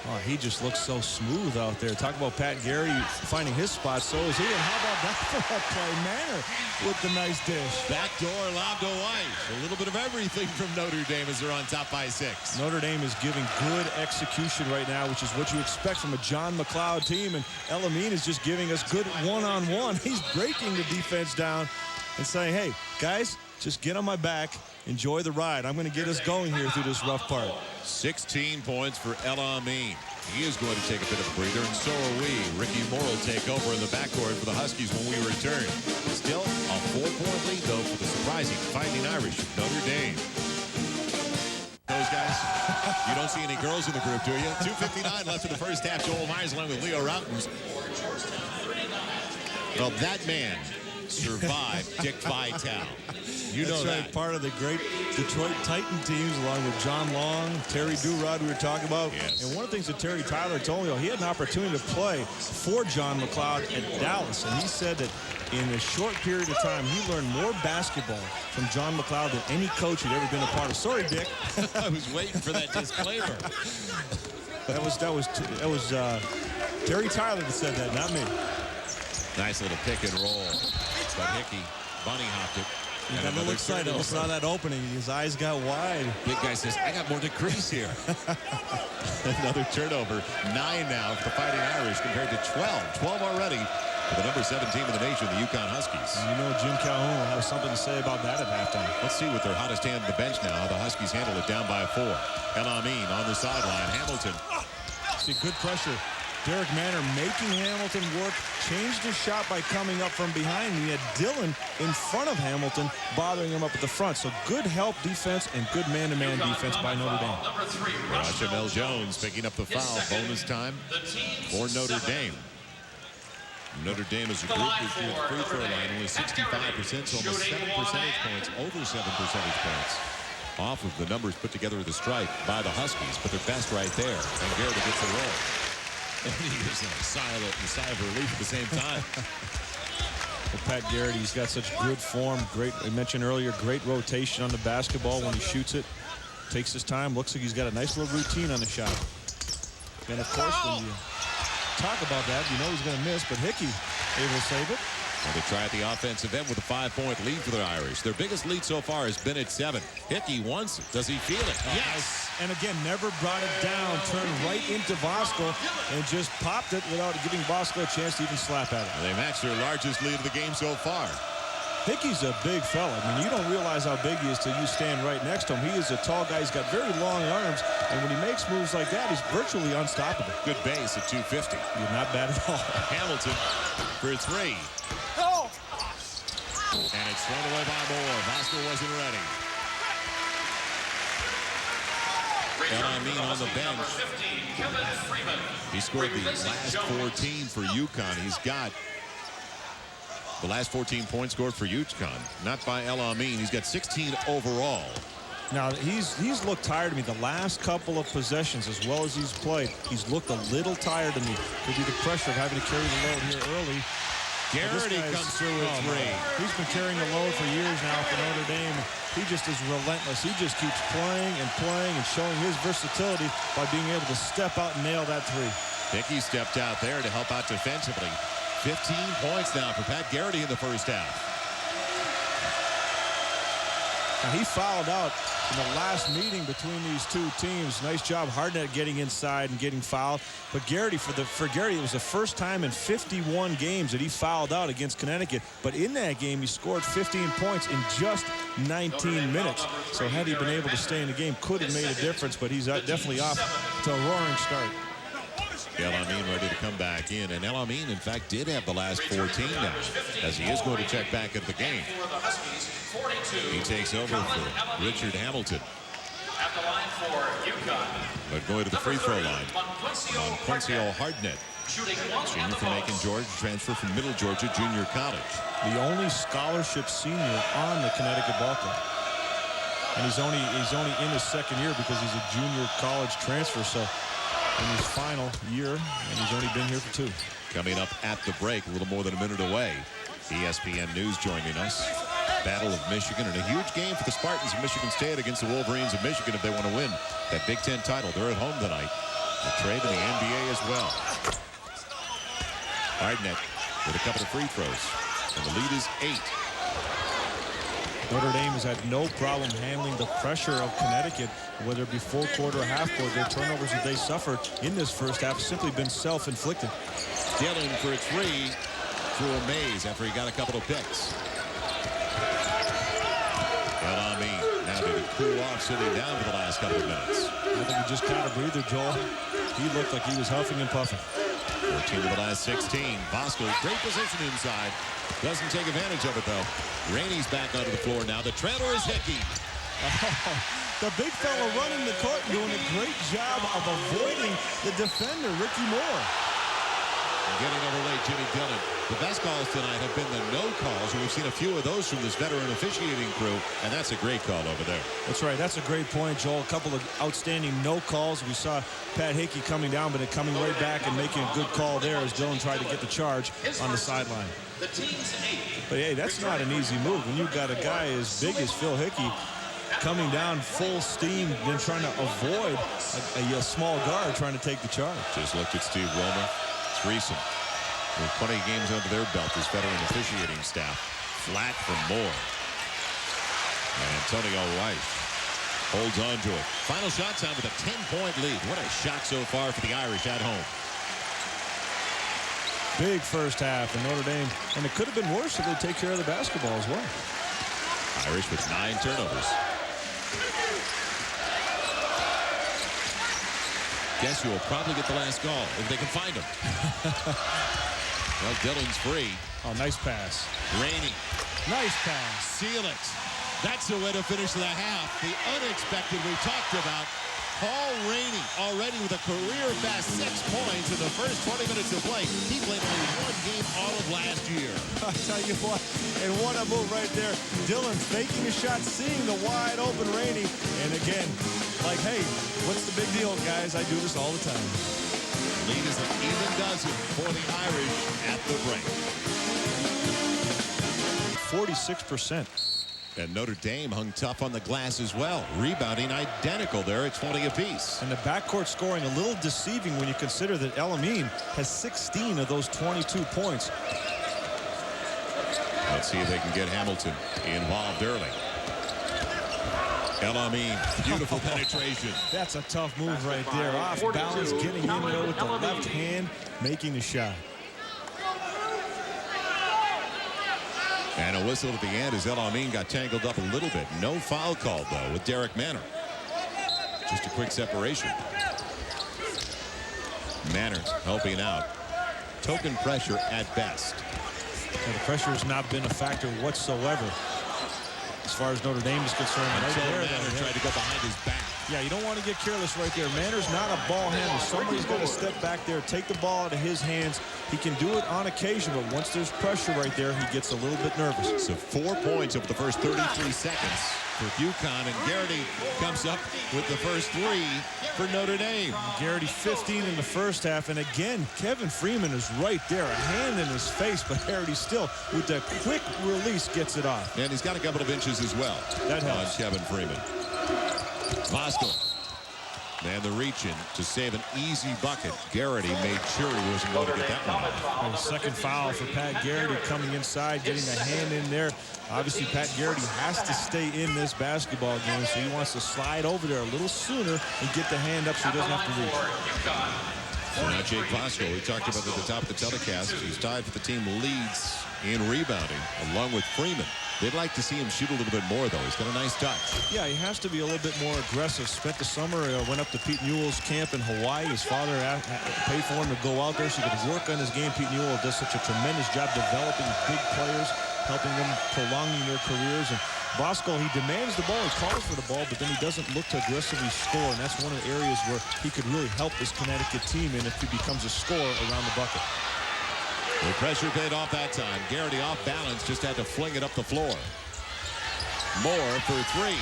Speaker 3: Oh, he just looks so smooth out there. Talk about Pat Garrity finding his spot. So is he. And how about that for that play? Manor with the nice dish.
Speaker 1: Backdoor lob to Weiss. A little bit of everything from Notre Dame as they're on top by 6.
Speaker 3: Notre Dame is giving good execution right now, which is what you expect from a John McLeod team. And El Amin is just giving us good one-on-one. He's breaking the defense down and saying, hey, guys, just get on my back. Enjoy the ride. I'm going to get us going here through this rough part.
Speaker 1: 16 points for El Amin. He is going to take a bit of a breather, and so are we. Ricky Moore will take over in the backcourt for the Huskies when we return. Still a 4-point lead, though, for the surprising Fighting Irish of Notre Dame. Those guys, you don't see any girls in the group, do you? 2:59 left in the first half. Joel Myers along with Leo Routens. Well, that man survived Dick Vitale. You know
Speaker 3: That's right,
Speaker 1: that.
Speaker 3: part of the great Detroit Titan teams, along with John Long, Terry Durod we were talking about.
Speaker 1: Yes.
Speaker 3: And one of the things that Terry Tyler told me, he had an opportunity to play for John McLeod at Dallas. And he said that in a short period of time, he learned more basketball from John McLeod than any coach he'd ever been a part of. Sorry, Dick.
Speaker 1: I was waiting for that disclaimer.
Speaker 3: That was Terry Tyler that said that, not me.
Speaker 1: Nice little pick and roll. But Hickey bunny hopped it.
Speaker 3: He got a little excited. He saw that opening. His eyes got wide.
Speaker 1: Big guy says, I got more to crease here. Another turnover. 9 now for the Fighting Irish compared to 12. 12 already for the number 7 team in the nation, the UConn Huskies.
Speaker 3: You know Jim Calhoun will have something to say about that at halftime.
Speaker 1: Let's see with their hottest hand on the bench now. The Huskies handle it down by 4. El Amin on the sideline. Hamilton.
Speaker 3: See, good pressure. Derek Manor making Hamilton work, changed his shot by coming up from behind. He had Dillon in front of Hamilton, bothering him up at the front. So good help defense and good man-to-man defense by Notre Dame.
Speaker 1: Jamel Jones picking up the foul. Bonus time for Notre Dame. Notre Dame as a group is near the free throw line, only 65%, so almost 7 percentage points, over 7 percentage points off of the numbers put together with the strike by the Huskies, but they're best right there. And Garrett gets the roll. And he gives a sigh of relief at the same time.
Speaker 3: Well, Pat Garrett, he's got such good form. Great, I mentioned earlier, great rotation on the basketball when he shoots it. Takes his time. Looks like he's got a nice little routine on the shot. And, of course, when you talk about that, you know he's going to miss, but Hickey able to save it.
Speaker 1: And they try at the offensive end with a 5-point lead for the Irish. Their biggest lead so far has been at 7. Hickey wants it. Does he feel it?
Speaker 3: Oh,
Speaker 1: Yes.
Speaker 3: And again, never brought it down. Turned right into Bosco and just popped it without giving Bosco a chance to even slap at it.
Speaker 1: And they matched their largest lead of the game so far.
Speaker 3: Hickey's a big fella. I mean, you don't realize how big he is till you stand right next to him. He is a tall guy. He's got very long arms. And when he makes moves like that, he's virtually unstoppable.
Speaker 1: Good base at 250.
Speaker 3: He's not bad at all.
Speaker 1: Hamilton for 3. And it's thrown away by Moore. Bosco wasn't ready. On the bench. He scored the last 14 for UConn. He's got the last 14 points scored for UConn. Not by El Amin. He's got 16 overall.
Speaker 3: Now, he's looked tired to me the last couple of possessions as well as he's played. He's looked a little tired to me. Could be the pressure of having to carry the load here early.
Speaker 1: Garrity comes through with 3.
Speaker 3: He's been carrying the load for years now for Notre Dame. He just is relentless. He just keeps playing and showing his versatility by being able to step out and nail that 3.
Speaker 1: Hickey stepped out there to help out defensively. 15 points now for Pat Garrity in the first half.
Speaker 3: Now, he fouled out in the last meeting between these two teams. Nice job, Hardnett getting inside and getting fouled. But Garrity, for Garrity, it was the first time in 51 games that he fouled out against Connecticut. But in that game, he scored 15 points in just 19 minutes. So had he been able to stay in the game, could have made a difference. But he's definitely off to a roaring start.
Speaker 1: El Amin ready to come back in. And El Amin, in fact, did have the last 14 now, as he is going to check back into the game. He takes over for Richard Hamilton.
Speaker 4: At the line for UConn.
Speaker 1: But going to the free throw line. Monquencio Hardnett. Junior from Macon, Georgia, transfer from Middle Georgia Junior College.
Speaker 3: The only scholarship senior on the Connecticut ball club. And he's only in his second year because he's a junior college transfer. So in his final year, and he's only been here for 2.
Speaker 1: Coming up at the break, a little more than a minute away. ESPN News joining us. Battle of Michigan, and a huge game for the Spartans of Michigan State against the Wolverines of Michigan if they want to win that Big Ten title. They're at home tonight. The trade in the NBA as well. Hardnett with a couple of free throws, and the lead is 8.
Speaker 3: Notre Dame has had no problem handling the pressure of Connecticut, whether it be full court or half court. Their turnovers that they suffered in this first half have simply been self-inflicted.
Speaker 1: Dillon for 3 through a maze after he got a couple of picks. El Amin now did cool off, sitting down for the last couple of minutes.
Speaker 3: I think he just caught a breather, Joel. He looked like he was huffing and puffing.
Speaker 1: 14 of the last 16. Bosco, great position inside. Doesn't take advantage of it, though. Rainey's back onto the floor now. The trailer is Hickey.
Speaker 3: The big fella running the court, doing a great job of avoiding the defender, Ricky Moore.
Speaker 1: Getting over late, Jimmy Dillon. The best calls tonight have been the no calls, and we've seen a few of those from this veteran officiating crew, and that's a great call over there.
Speaker 3: That's right. That's a great point, Joel. A couple of outstanding no calls. We saw Pat Hickey coming down, but coming right back and making a good call there as Dillon tried to get the charge on the sideline. But, hey, that's not an easy move. When you've got a guy as big as Phil Hickey coming down full steam, then trying to avoid a small guard trying to take the charge.
Speaker 1: Just looked at Steve Wilmer. It's recent. With 20 games under their belt, this veteran officiating staff. Flat from Moore. And Antonio Reich holds on to it. Final shot time with a 10-point lead. What a shot so far for the Irish at home.
Speaker 3: Big first half in Notre Dame. And it could have been worse if they take care of the basketball as well.
Speaker 1: Irish with 9 turnovers. Guess who will probably get the last goal if they can find him. Well, Dillon's free.
Speaker 3: Oh, nice pass.
Speaker 1: Rainey.
Speaker 3: Nice pass.
Speaker 1: Seal it. That's the way to finish the half. The unexpected we talked about. Paul Rainey already with a career-best 6 points in the first 20 minutes of play. He played only 1 game all of last year.
Speaker 3: I'll tell you what, and what a move right there. Dillon faking a shot, seeing the wide-open Rainey. And again, like, hey, what's the big deal, guys? I do this all the time.
Speaker 1: Lead is an even dozen for the Irish at the break.
Speaker 3: 46%.
Speaker 1: And Notre Dame hung tough on the glass as well. Rebounding identical there at 20 apiece.
Speaker 3: And the backcourt scoring a little deceiving when you consider that El Amin has 16 of those 22 points.
Speaker 1: Let's see if they can get Hamilton involved early. El Amin, beautiful penetration.
Speaker 3: That's a tough move right there. Off balance, getting in there with the left hand, making the shot.
Speaker 1: And a whistle at the end as El Amin got tangled up a little bit. No foul called, though, with Derek Manor. Just a quick separation. Manor helping out. Token pressure at best.
Speaker 3: And the pressure has not been a factor whatsoever as far as Notre Dame is concerned.
Speaker 1: Until Manor tried to go behind his back.
Speaker 3: Yeah, you don't want to get careless right there. Manor's not a ball handler. Somebody's got to step back there, take the ball out of his hands. He can do it on occasion, but once there's pressure right there, he gets a little bit nervous.
Speaker 1: So 4 points over the first 33 seconds for UConn, and Garrity comes up with the first 3 for Notre Dame.
Speaker 3: Garrity 15 in the first half, and again, Kevin Freeman is right there, a hand in his face, but Garrity still, with that quick release, gets it off.
Speaker 1: And he's got a couple of inches as well.
Speaker 3: That helps.
Speaker 1: On Kevin Freeman. Voskuhl. And the reach in to save an easy bucket. Garrity made sure he wasn't going to get that one off.
Speaker 3: And the second foul for Pat Garrity coming inside, getting a hand in there. Obviously, Pat Garrity has to stay in this basketball game, so he wants to slide over there a little sooner and get the hand up so he doesn't have to reach.
Speaker 1: So now Jake Voskuhl, we talked about at the top of the telecast, he's tied for the team leads in rebounding, along with Freeman. They'd like to see him shoot a little bit more, though. He's got a nice touch.
Speaker 3: Yeah, he has to be a little bit more aggressive. Spent the summer, went up to Pete Newell's camp in Hawaii. His father paid for him to go out there so he could work on his game. Pete Newell does such a tremendous job developing big players, helping them prolonging their careers. And Voskuhl, he demands the ball, he calls for the ball, but then he doesn't look to aggressively score. And that's one of the areas where he could really help this Connecticut team in if he becomes a scorer around the bucket.
Speaker 1: The pressure paid off that time. Garrity off balance, just had to fling it up the floor. Moore for 3.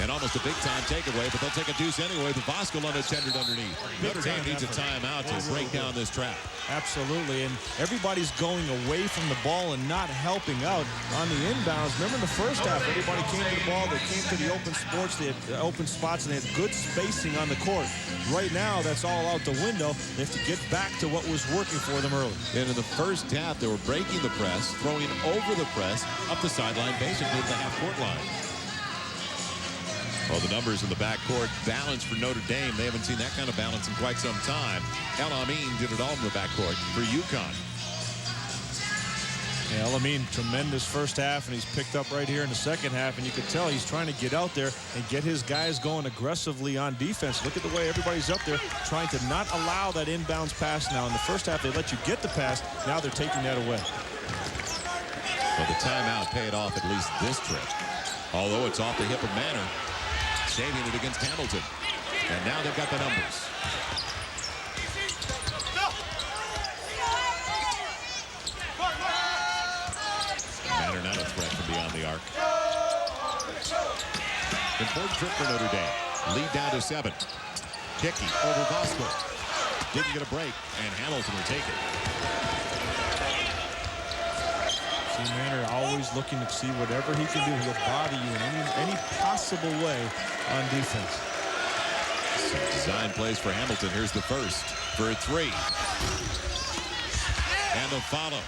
Speaker 1: And almost a big-time takeaway, but they'll take a deuce anyway. But Voskuhl unattended underneath. Notre Dame needs a timeout to break down this trap.
Speaker 3: Absolutely, and everybody's going away from the ball and not helping out on the inbounds. Remember in the first half, everybody came to the ball, they came to the open spots, they had open spots, and they had good spacing on the court. Right now, that's all out the window. They have to get back to what was working for them early.
Speaker 1: And in the first half, they were breaking the press, throwing over the press, up the sideline, basically at the half-court line. Well, the numbers in the backcourt, balance for Notre Dame. They haven't seen that kind of balance in quite some time. El Amin did it all in the backcourt for UConn.
Speaker 3: Yeah, El Amin, tremendous first half, and he's picked up right here in the second half, and you could tell he's trying to get out there and get his guys going aggressively on defense. Look at the way everybody's up there trying to not allow that inbounds pass now. In the first half, they let you get the pass. Now they're taking that away.
Speaker 1: Well, the timeout paid off at least this trip, although it's off the hip of Manor, saving it against Hamilton. And now they've got the numbers. Manor not a threat from beyond the arc. Important trip for Notre Dame. Lead down to 7. Hickey over Voskuhl. Didn't get a break, and Hamilton will take it.
Speaker 3: See, Manor always looking to see whatever he can do. He'll bother you in any possible way on defense.
Speaker 1: Some design plays for Hamilton. Here's the first for a 3. And a follow.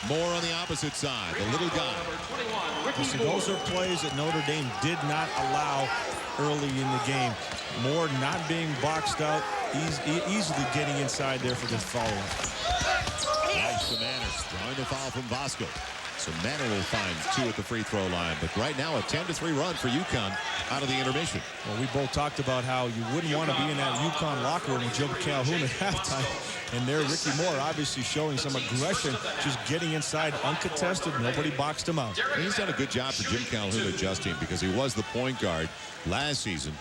Speaker 1: More on the opposite side. The little guy.
Speaker 3: See, those are plays that Notre Dame did not allow early in the game. Moore not being boxed out, easily getting inside there for the follow-up.
Speaker 1: Nice to Manor. Drawing the foul from Voskuhl. So Manor will find 2 at the free throw line. But right now, a 10-3 run for UConn out of the intermission.
Speaker 3: Well, we both talked about how you wouldn't want to be in that UConn locker room with Jim Calhoun at halftime. And there, Ricky Moore obviously showing some aggression, just getting inside uncontested. Nobody boxed him out.
Speaker 1: And he's done a good job for Jim Calhoun adjusting, because he was the point guard last season.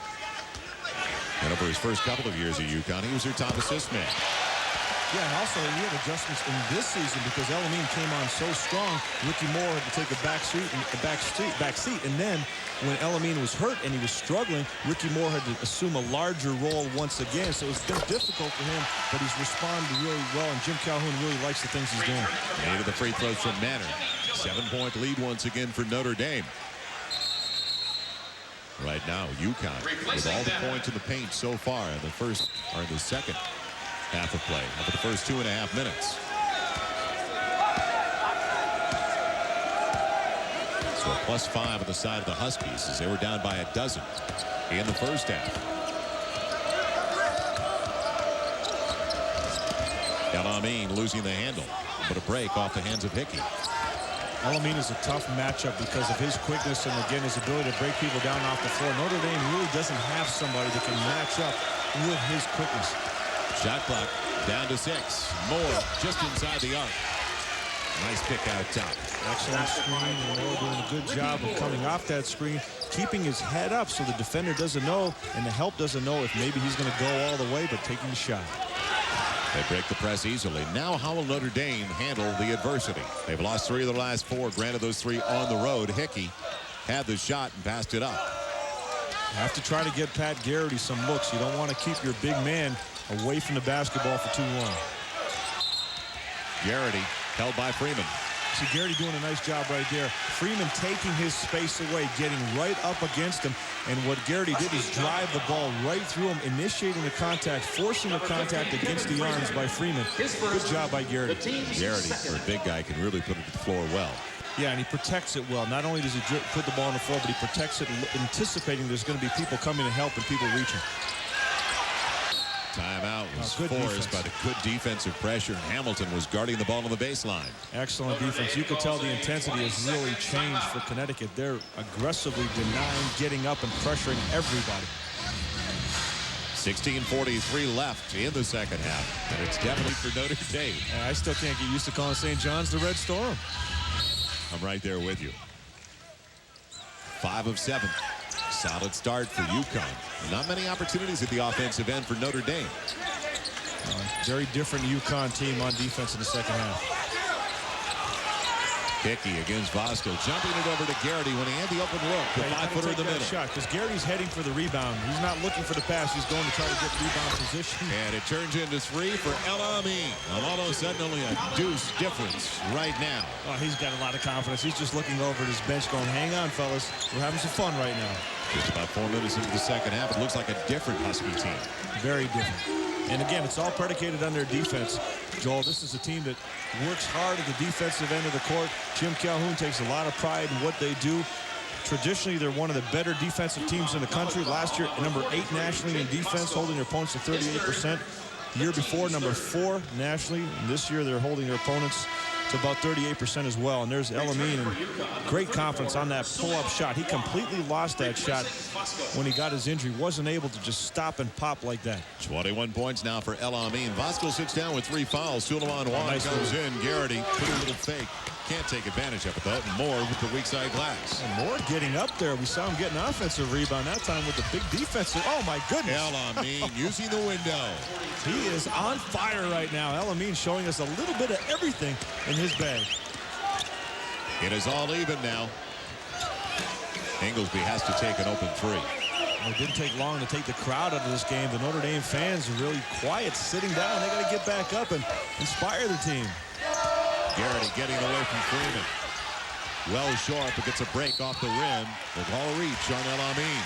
Speaker 1: And over his first couple of years at UConn, he was their top assist man.
Speaker 3: Yeah, and also he had adjustments in this season because El Amin came on so strong. Ricky Moore had to take a back seat, and then when El Amin was hurt and he was struggling, Ricky Moore had to assume a larger role once again. So it's been difficult for him, but he's responded really well, and Jim Calhoun really likes the things he's doing.
Speaker 1: 8 of the free throws from Manor. 7-point lead once again for Notre Dame. Right now, UConn with all the points in the paint so far in the first or in the second half of play over the first 2.5 minutes. So a +5 on the side of the Huskies as they were down by a dozen in the first half. El-Amin losing the handle, but a break off the hands of Hickey.
Speaker 3: El-Amin is a tough matchup because of his quickness and, again, his ability to break people down off the floor. Notre Dame really doesn't have somebody that can match up with his quickness.
Speaker 1: Shot clock down to 6. Moore just inside the arc. Nice pick out top.
Speaker 3: Excellent screen, and Moore doing a good job of coming off that screen, keeping his head up so the defender doesn't know and the help doesn't know if maybe he's going to go all the way, but taking the shot.
Speaker 1: They break the press easily. Now how will Notre Dame handle the adversity? They've lost 3 of their last 4. Granted, those 3 on the road. Hickey had the shot and passed it up.
Speaker 3: You have to try to get Pat Garrity some looks. You don't want to keep your big man away from the basketball for too long.
Speaker 1: Garrity held by Freeman.
Speaker 3: See Garrity doing a nice job right there. Freeman taking his space away, getting right up against him. And what Garrity did is drive the ball right through him, initiating the contact, forcing the contact against the arms by Freeman. Good job by Garrity.
Speaker 1: Garrity, for a big guy, can really put it to the floor well.
Speaker 3: Yeah, and he protects it well. Not only does he put the ball on the floor, but he protects it, anticipating there's going to be people coming to help and people reaching.
Speaker 1: Timeout was forced by the good defensive pressure, and Hamilton was guarding the ball on the baseline.
Speaker 3: Excellent defense. You could tell the intensity has really changed for Connecticut. They're aggressively denying, getting up, and pressuring everybody.
Speaker 1: 16:43 left in the second half, and it's definitely for Notre Dame.
Speaker 3: I still can't get used to calling St. John's the Red Storm.
Speaker 1: I'm right there with you. 5 of 7. Solid start for UConn. Not many opportunities at the offensive end for Notre Dame.
Speaker 3: Very different UConn team on defense in the second half.
Speaker 1: Hickey against Vosco, jumping it over to Garrity when he had the open look. The 5-footer in the middle.
Speaker 3: Shot because Garrity's heading for the rebound. He's not looking for the pass. He's going to try to get the rebound position.
Speaker 1: And it turns into 3 for El-Amin. All of a sudden, only a deuce difference right now.
Speaker 3: Oh, he's got a lot of confidence. He's just looking over at his bench going, hang on, fellas. We're having some fun right now.
Speaker 1: Just about 4 minutes into the second half. It looks like a different Husky team.
Speaker 3: Very different. And again, it's all predicated on their defense. Joel, this is a team that works hard at the defensive end of the court. Jim Calhoun takes a lot of pride in what they do. Traditionally, they're one of the better defensive teams in the country. Last year, number 8 nationally in defense, holding their opponents to 38%. The year before, number 4 nationally. And this year, they're holding their opponents to about 38% as well. And there's El-Amin, and great confidence on that pull-up shot. He completely lost that shot when he got his injury. Wasn't able to just stop and pop like that.
Speaker 1: 21 points now for El-Amin. Vosco sits down with 3 fouls. Suleiman Wong goes in. Garrity put a little fake. Can't take advantage of it, though. Moore with the weak side glass.
Speaker 3: And Moore getting up there. We saw him get an offensive rebound that time with the big defensive. Oh, my goodness.
Speaker 1: El-Amin using the window.
Speaker 3: He is on fire right now. El-Amin showing us a little bit of everything in his bag.
Speaker 1: It is all even now. Inglesby has to take an open 3.
Speaker 3: It didn't take long to take the crowd out of this game. The Notre Dame fans are really quiet, sitting down. They got to get back up and inspire the team.
Speaker 1: Garrity getting away from Freeman. Well short, but gets a break off the rim. The ball reach on El-Amin.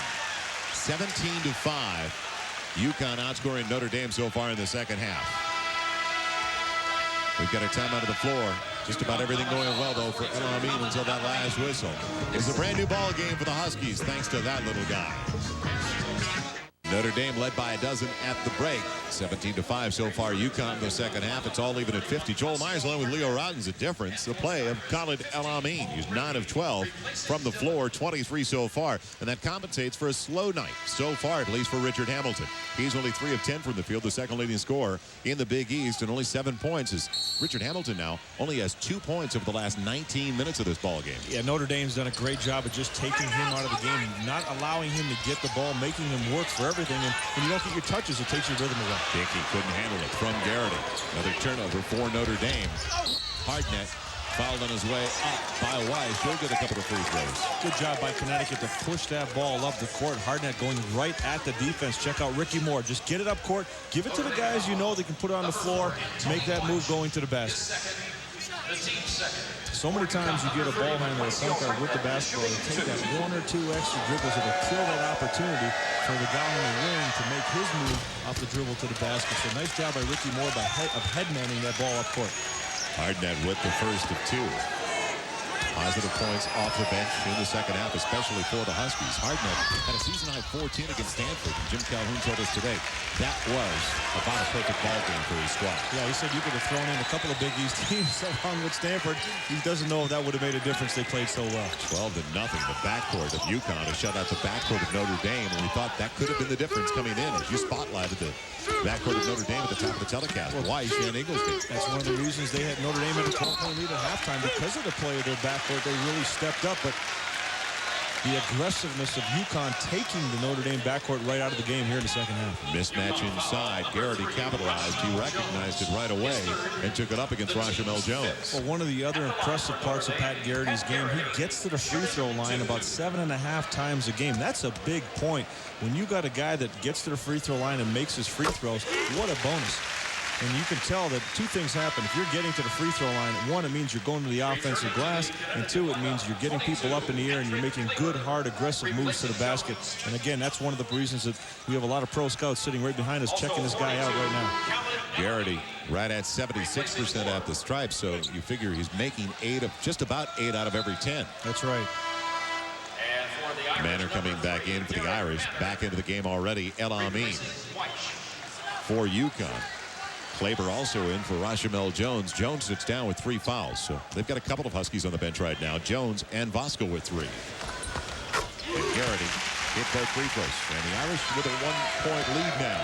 Speaker 1: 17-5. UConn outscoring Notre Dame so far in the second half. We've got a timeout of the floor. Just about everything going well, though, for El-Amin until that last whistle. It's a brand new ball game for the Huskies, thanks to that little guy. Notre Dame led by a dozen at the break. 17-5 so far. UConn in the second half. It's all even at 50. Joel Myers along with Leo Rodden's a difference. The play of Khalid El-Amin. He's 9 of 12 from the floor, 23 so far. And that compensates for a slow night so far, at least for Richard Hamilton. He's only 3 of 10 from the field, the second leading scorer in the Big East, and only 7 points. As Richard Hamilton now only has 2 points over the last 19 minutes of this ball game.
Speaker 3: Yeah, Notre Dame's done a great job of just taking him out of the game, not allowing him to get the ball, making him work for everything. And when you don't get your touches, it takes your rhythm away.
Speaker 1: Hickey couldn't handle it from Garrity. Another turnover for Notre Dame. Hardnett fouled on his way up by Weiss. He'll get a couple of free throws.
Speaker 3: Good job by Connecticut to push that ball up the court. Hardnett going right at the defense. Check out Ricky Moore. Just get it up court. Give it to the guys you know they can put it on the floor. Make that move going to the basket. So many times you get a ball handler, a point guard with the basketball, and take that 1 or 2 extra dribbles that'll kill that opportunity for the guy on the wing to make his move off the dribble to the basket. So nice job by Ricky Moore of head-manning that ball up court.
Speaker 1: Hardnett with the first of 2. Positive points off the bench in the second half, especially for the Huskies. Hardnett had a season-high 14 against Stanford, and Jim Calhoun told us today that was about a perfect ball game for his squad.
Speaker 3: Yeah, he said you could have thrown in a couple of Big East teams along with Stanford. He doesn't know if that would have made a difference. They played so well.
Speaker 1: 12-0. The backcourt of UConn has shut out the backcourt of Notre Dame, and we thought that could have been the difference coming in as you spotlighted the backcourt of Notre Dame at the top of the telecast. Weiss and Ingolstadt.
Speaker 3: That's one of the reasons they had Notre Dame at a 12-point lead at halftime, because of the play of their backcourt. They really stepped up, but the aggressiveness of UConn taking the Notre Dame backcourt right out of the game here in the second half.
Speaker 1: Mismatch inside. Garrity capitalized. He recognized it right away and took it up against Rashamel Jones.
Speaker 3: Well, one of the other impressive parts of Pat Garrity's game, he gets to the free throw line about 7.5 times a game. That's a big point. When you got a guy that gets to the free throw line and makes his free throws, what a bonus. And you can tell that 2 things happen. If you're getting to the free throw line, 1, it means you're going to the offensive glass, and 2, it means you're getting people up in the air and you're making good, hard, aggressive moves to the basket. And again, that's one of the reasons that we have a lot of pro scouts sitting right behind us checking this guy out right now.
Speaker 1: Garrity right at 76% at the stripe, so you figure he's making just about 8 out of every 10.
Speaker 3: That's right.
Speaker 1: Manor coming back in for the Irish. Back into the game already, El Amin for UConn. Klaber also in for Rashamel Jones. Jones sits down with 3 fouls, so they've got a couple of Huskies on the bench right now. Jones and Vosco with 3. And Garrity hit both free throws, and the Irish with a 1-point lead now.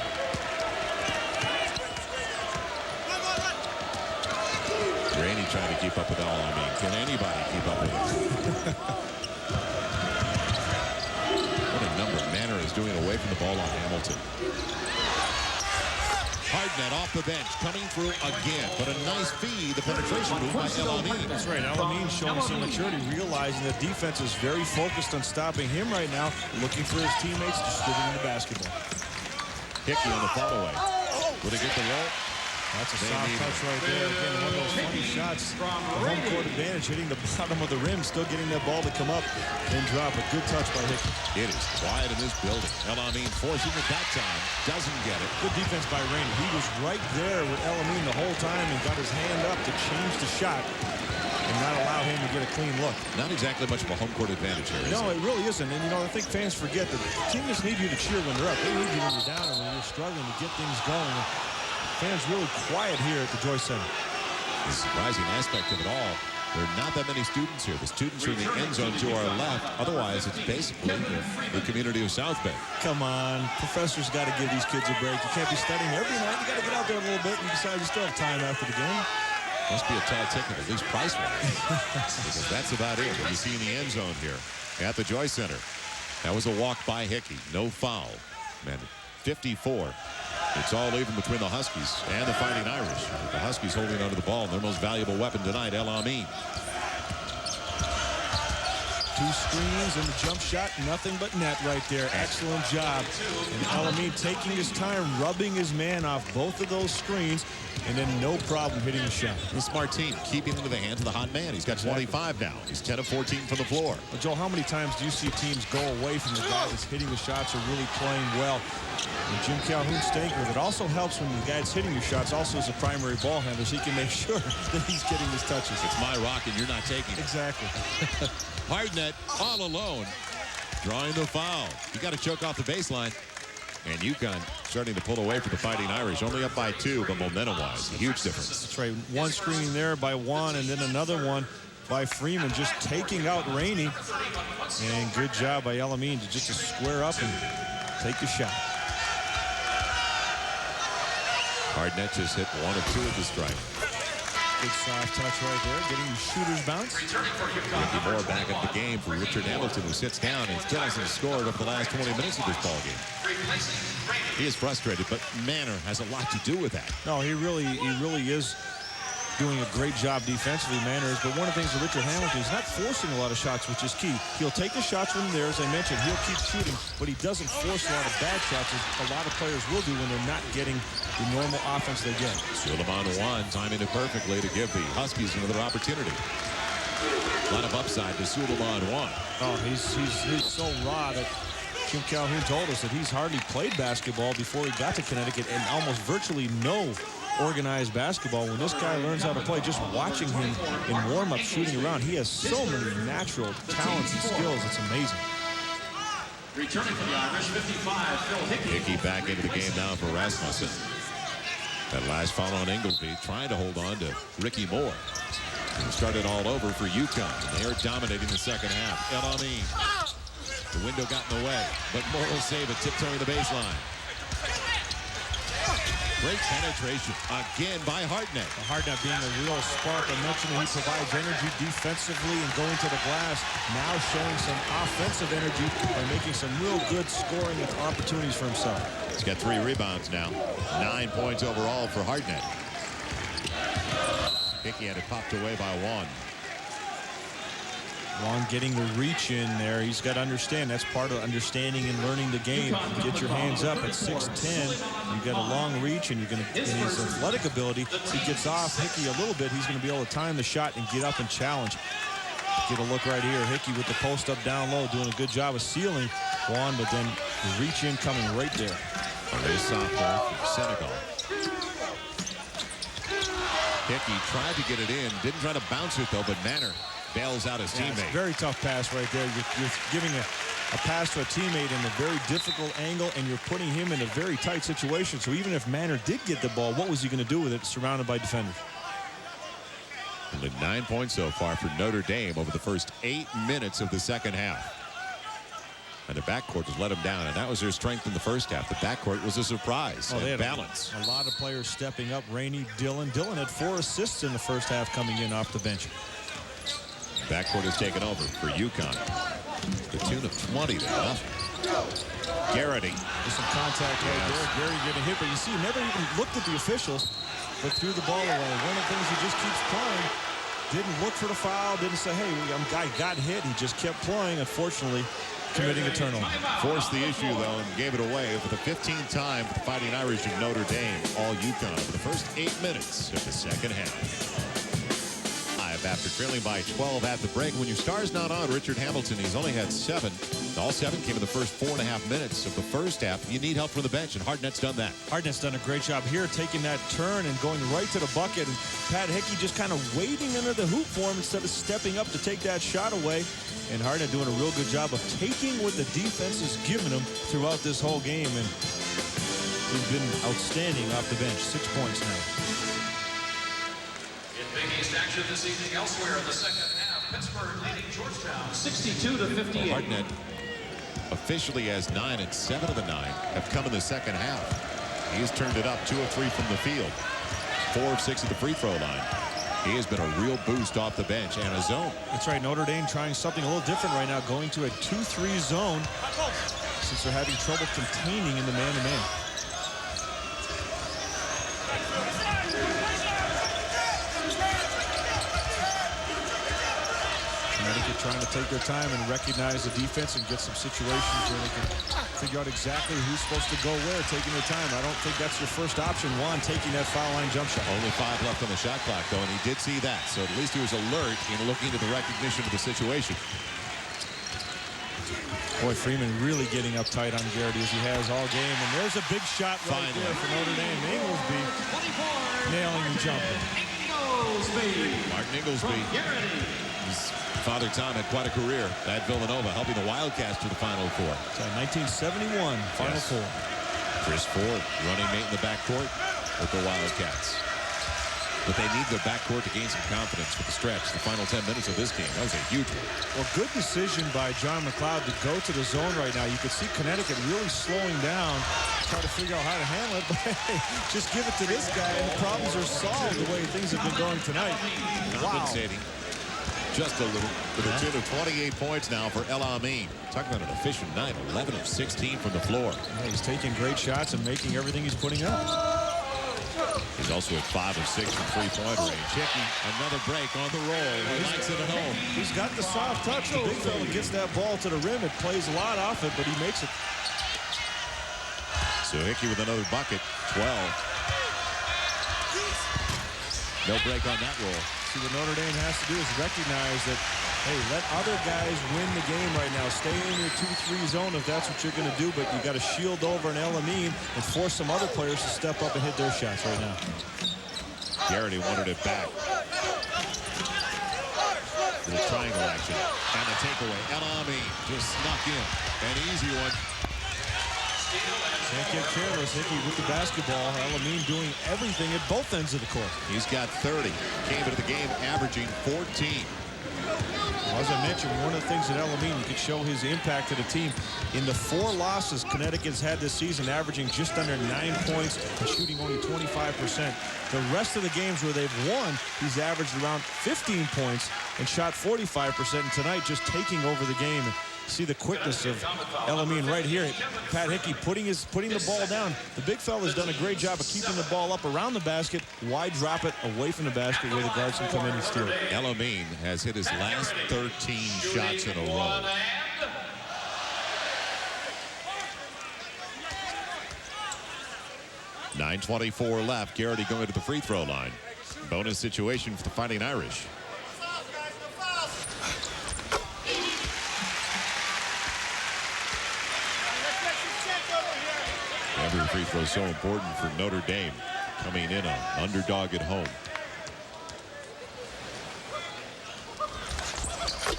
Speaker 1: Rainey trying to keep up with El Amin. Can anybody keep up with him? What a number Manor is doing away from the ball on Hamilton. Hardnett off the bench, coming through again, but a nice feed, the penetration move by El Amin.
Speaker 3: That's right, El Amin showing some maturity, realizing that defense is very focused on stopping him right now, looking for his teammates, distributing the basketball.
Speaker 1: Hickey on the follow away. Will he get the roll?
Speaker 3: That's a soft touch right there. Again, one of those funny shots. The home court advantage, hitting the bottom of the rim, still getting that ball to come up and drop. A good touch by Hickey.
Speaker 1: It is quiet in this building. El Amin forcing it that time. Doesn't get it.
Speaker 3: Good defense by Rainey. He was right there with El Amin the whole time and got his hand up to change the shot and not allow him to get a clean look.
Speaker 1: Not exactly much of a home court advantage here, is
Speaker 3: No, it really isn't. And, you know, I think fans forget that teams need you to cheer when they're up. They need you when you're down and when you're struggling to get things going. Fans really quiet here at the Joyce Center.
Speaker 1: The surprising aspect of it all, there are not that many students here. The students are in the end zone to our left. Otherwise, it's basically the community of South Bend.
Speaker 3: Come on. Professors got to give these kids a break. You can't be studying every night. You got to get out there a little bit and you decide you still have time after the game.
Speaker 1: Must be a tall ticket, at least price-wise. Because that's about it what you see in the end zone here at the Joyce Center. That was a walk by Hickey. No foul. Man, 54. It's all even between the Huskies and the Fighting Irish. The Huskies holding onto the ball, and their most valuable weapon tonight, El Amin.
Speaker 3: 2 screens and the jump shot, nothing but net right there. Excellent job. And El Amin taking his time, rubbing his man off both of those screens, and then no problem hitting the shot.
Speaker 1: The smart team keeping into the hands of the hot man. He's got 25 now. He's 10 of 14 from the floor.
Speaker 3: Well, Joel, how many times do you see teams go away from the guy that's hitting the shots or really playing well? And Jim Calhoun staying with it. Also helps when the guy that's hitting your shots also is a primary ball handler, so he can make sure that he's getting his touches.
Speaker 1: It's my rock and you're not taking it.
Speaker 3: Exactly.
Speaker 1: Hardnett all alone, drawing the foul. You got to choke off the baseline. And UConn starting to pull away from the Fighting Irish. Only up by 2, but momentum-wise, a huge difference.
Speaker 3: That's right. One screen there by Juan, and then another one by Freeman, just taking out Rainey. And good job by El Amin to just to square up and take the shot.
Speaker 1: Hardnett just hit 1 of 2 at the strike.
Speaker 3: Good soft touch right there, getting the shooter's bounce.
Speaker 1: Ricky Moore back at the game for Richard Hamilton, who sits down and still hasn't scored over the last 20 minutes of this ball game. He is frustrated, but Manor has a lot to do with that.
Speaker 3: No, he really is doing a great job defensively, Manor is. But one of the things with Richard Hamilton is not forcing a lot of shots, which is key. He'll take the shots when they're there, as I mentioned. He'll keep shooting, but he doesn't force a lot of bad shots, as a lot of players will do when they're not getting the normal offense they get.
Speaker 1: Suleiman Juan timing it perfectly to give the Huskies another opportunity. A lot of upside to Suleiman one.
Speaker 3: Oh, he's so raw that Kim Calhoun told us that he's hardly played basketball before he got to Connecticut, and almost virtually no organized basketball. When this guy learns how to play, just watching him in warm-up shooting around, he has so many natural talents and skills. It's amazing.
Speaker 4: Returning for the Irish, 55, Phil Hickey.
Speaker 1: Hickey back into the game now for Rasmussen. That last foul on Inglesby, trying to hold on to Ricky Moore. And started all over for UConn. They are dominating the second half. El Amin. The window got in the way, but Moore will save it, tiptoeing the baseline. Great penetration again by Hartnett.
Speaker 3: Hartnett being a real spark. I mentioned he provides energy defensively and going to the glass. Now showing some offensive energy and making some real good scoring opportunities for himself.
Speaker 1: He's got 3 rebounds now. 9 points overall for Hartnett. Hickey had it popped away by Juan.
Speaker 3: Juan getting the reach in there. He's got to understand that's part of understanding and learning the game. Get your hands up at 6'10". You've got a long reach, and you're going to, in his athletic ability, if he gets off Hickey a little bit, he's going to be able to time the shot and get up and challenge. Get a look right here. Hickey with the post up down low, doing a good job of sealing Juan, but then the reach in coming right there.
Speaker 1: A sophomore from Senegal. Hickey tried to get it in, didn't try to bounce it though, but Manor bails out his teammate.
Speaker 3: It's a very tough pass right there. You're giving a pass to a teammate in a very difficult angle, and you're putting him in a very tight situation. So even if Manor did get the ball, what was he going to do with it surrounded by defenders?
Speaker 1: Only 9 points so far for Notre Dame over the first 8 minutes of the second half. And the backcourt has let them down, and that was their strength in the first half. The backcourt was a surprise and balance.
Speaker 3: A lot of players stepping up. Rainey, Dillon. Dillon had 4 assists in the first half coming in off the bench.
Speaker 1: Backcourt has taken over for UConn. The tune of 20-0. Garrity.
Speaker 3: There's some contact right there. Garrity getting hit, but you see, he never even looked at the officials, but threw the ball away. One of the things he just keeps playing. Didn't look for the foul. Didn't say, hey, guy got hit. He just kept playing. Unfortunately, committing a turnover. Forced the issue, though, and gave it away for the 15th time for the Fighting Irish of Notre Dame. All UConn for the first 8 minutes of the second half. After trailing by 12 at the break. When your star's not on, Richard Hamilton, he's only had 7. All 7 came in the first 4.5 minutes of the first half. You need help from the bench, and Hartnett's done that. Hartnett's done a great job here, taking that turn and going right to the bucket. And Pat Hickey just kind of waiting under the hoop for him instead of stepping up to take that shot away. And Hartnett doing a real good job of taking what the defense is giving him throughout this whole game. And he's been outstanding off the bench. 6 points now.
Speaker 4: Big East action this evening elsewhere in the second half. Pittsburgh leading Georgetown 62-58.
Speaker 1: Hartnett officially has 9, and 7 of the 9 have come in the second half. He's turned it up 2 of 3 from the field, 4 of 6 at the free throw line. He has been a real boost off the bench and a zone. That's right. Notre Dame trying something a little different right now, going to a 2-3 zone since they're having trouble containing in the man-to-man. Connecticut trying to take their time and recognize the defense and get some situations where they can figure out exactly who's supposed to go where, taking their time. I don't think that's your first option. Juan taking that foul line jump shot. Only 5 left on the shot clock, though, and he did see that. So at least he was alert in looking at the recognition of the situation. Boy, Freeman really getting uptight on Garrity as he has all game. And there's a big shot right there for Notre Dame. Inglesby nailing and jumping. Martin Inglesby. His father Tom had quite a career at Villanova, helping the Wildcats to the Final Four. So 1971 Final Four. Chris Ford, running mate in the backcourt with the Wildcats. But they need their backcourt to gain some confidence for the stretch. The final 10 minutes of this game, that was a huge one. Well, good decision by John McLeod to go to the zone right now. You could see Connecticut really slowing down, try to figure out how to handle it. But hey, just give it to this guy, and the problems are solved the way things have been going tonight. Compensating just a little with a tune of 28 points now for El Amin. Talk about an efficient night, 11 of 16 from the floor. Yeah, he's taking great shots and making everything he's putting up. He's also at 5 of 6 from three-point range. Hickey, another break on the roll. He likes it at home. He's got the soft touch. The big fella gets that ball to the rim. It plays a lot off it, but he makes it. So Hickey with another bucket, 12. No break on that roll.
Speaker 3: See, what Notre Dame has to do is recognize that, hey, let other guys win the game right now. Stay in your 2-3 zone if that's what you're going to do, but you got to shield over an El Amin and force some other players to step up and hit their shots right now.
Speaker 1: Garrity wanted it back. The triangle action and the takeaway. El Amin just snuck in. An easy one.
Speaker 3: Can't get careless. Hickey with the basketball. El Amin doing everything at both ends of the court.
Speaker 1: He's got 30. Came into the game averaging 14.
Speaker 3: As I mentioned, one of the things that El Amin, you could show his impact to the team. In the 4 losses Connecticut's had this season, averaging just under 9 points and shooting only 25%. The rest of the games where they've won, he's averaged around 15 points and shot 45%. And tonight, just taking over the game. See the quickness of El Amin right here. Pat Hickey putting the ball down. The big fella's done a great job of keeping the ball up around the basket. Why drop it away from the basket where the guards can come in and steal it?
Speaker 1: El Amin has hit his last 13 shots in a row. .924 left. Garrity going to the free throw line. Bonus situation for the Fighting Irish. Every free throw is so important for Notre Dame, coming in an underdog at home.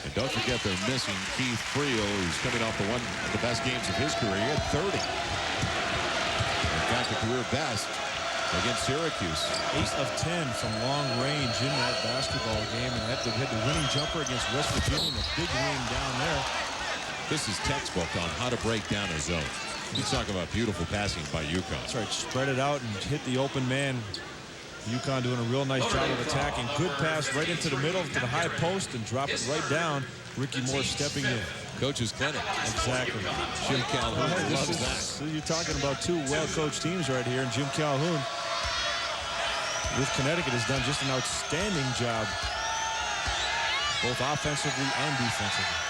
Speaker 1: And don't forget they're missing Keith Friel, who's coming off one of the best games of his career. He had 30. In fact, a career best against Syracuse.
Speaker 3: 8 of 10 from long range in that basketball game, and had the winning jumper against West Virginia, and a big win down there.
Speaker 1: This is textbook on how to break down a zone. You talk about beautiful passing by UConn.
Speaker 3: That's right. Spread it out and hit the open man. UConn doing a real nice job of attacking. Good pass right into the middle to the high post and drop it right down. Ricky Moore stepping in.
Speaker 1: Coach's clinic.
Speaker 3: Exactly.
Speaker 1: Jim Calhoun loves that.
Speaker 3: So you're talking about 2 well-coached teams right here, and Jim Calhoun with Connecticut has done just an outstanding job, both offensively and defensively.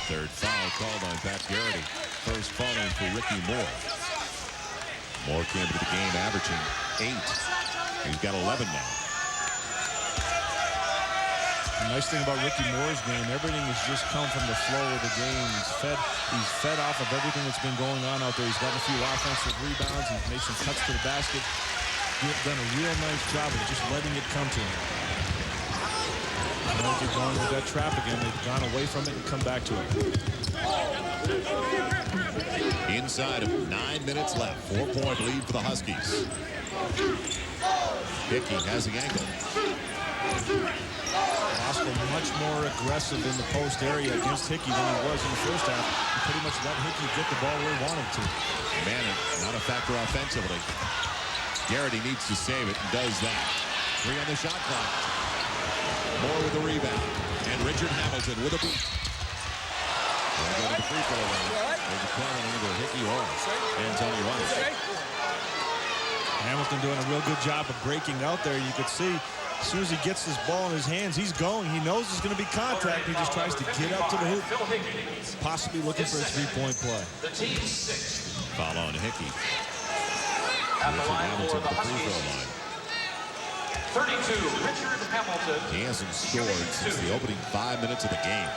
Speaker 1: Third foul called on Pat Garrity. First falling for Ricky Moore. Moore came to the game averaging 8. He's got 11 now.
Speaker 3: The nice thing about Ricky Moore's game, everything has just come from the flow of the game. He's fed off of everything that's been going on out there. He's gotten a few offensive rebounds. He's made some cuts to the basket. He's done a real nice job of just letting it come to him. They're going with that trap again. They've gone away from it and come back to it.
Speaker 1: Inside of 9 minutes left. 4-point lead for the Huskies. Hickey has the angle.
Speaker 3: Oscar much more aggressive in the post area against Hickey than he was in the first half. He pretty much let Hickey get the ball where he wanted to.
Speaker 1: Manning not a factor offensively. Garrity needs to save it and does that. 3 on the shot clock. Moore with the rebound. And Richard Hamilton with a beat. They'll go to the free throw line. There's a call on either Hickey or Antonio Rice.
Speaker 3: Hamilton doing a real good job of breaking out there. You could see as soon as he gets this ball in his hands, he's going. He knows there's going to be contact. He just tries to get up to the hoop, possibly looking for a 3-point play.
Speaker 1: Foul on Hickey. Richard Hamilton to the free throw line.
Speaker 4: 32, Richard Hamilton.
Speaker 1: He hasn't scored since the opening 5 minutes of the game.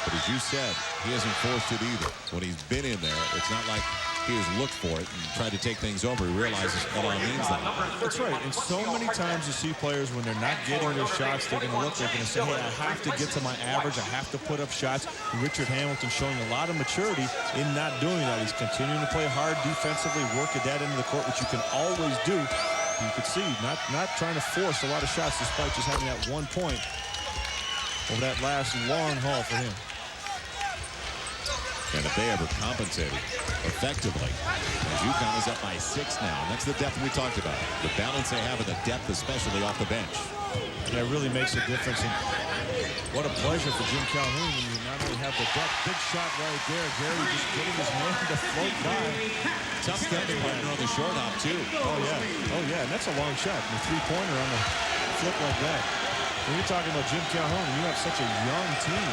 Speaker 1: But as you said, he hasn't forced it either. When he's been in there, it's not like he has looked for it and tried to take things over. He realizes what it means that.
Speaker 3: That's right. And so many times you see players when they're not getting their shots, they're going to look, they're going to say, hey, I have to get to my average. I have to put up shots. Richard Hamilton showing a lot of maturity in not doing that. He's continuing to play hard defensively, work at that end of the court, which you can always do. You could see not trying to force a lot of shots despite just having that 1 point over that last long haul for him.
Speaker 1: And if they ever compensated effectively, as UConn is up by 6 now, and that's the depth we talked about. The balance they have in the depth, especially off the bench.
Speaker 3: That really makes a difference. And what a pleasure for Jim Calhoun when you not only have the depth, big shot right there. Gary just getting his man to float by.
Speaker 1: Tough stepping partner on the short hop, too.
Speaker 3: Oh, yeah. And that's a long shot. And a 3-pointer on the flip like that. When you're talking about Jim Calhoun, and you have such a young team.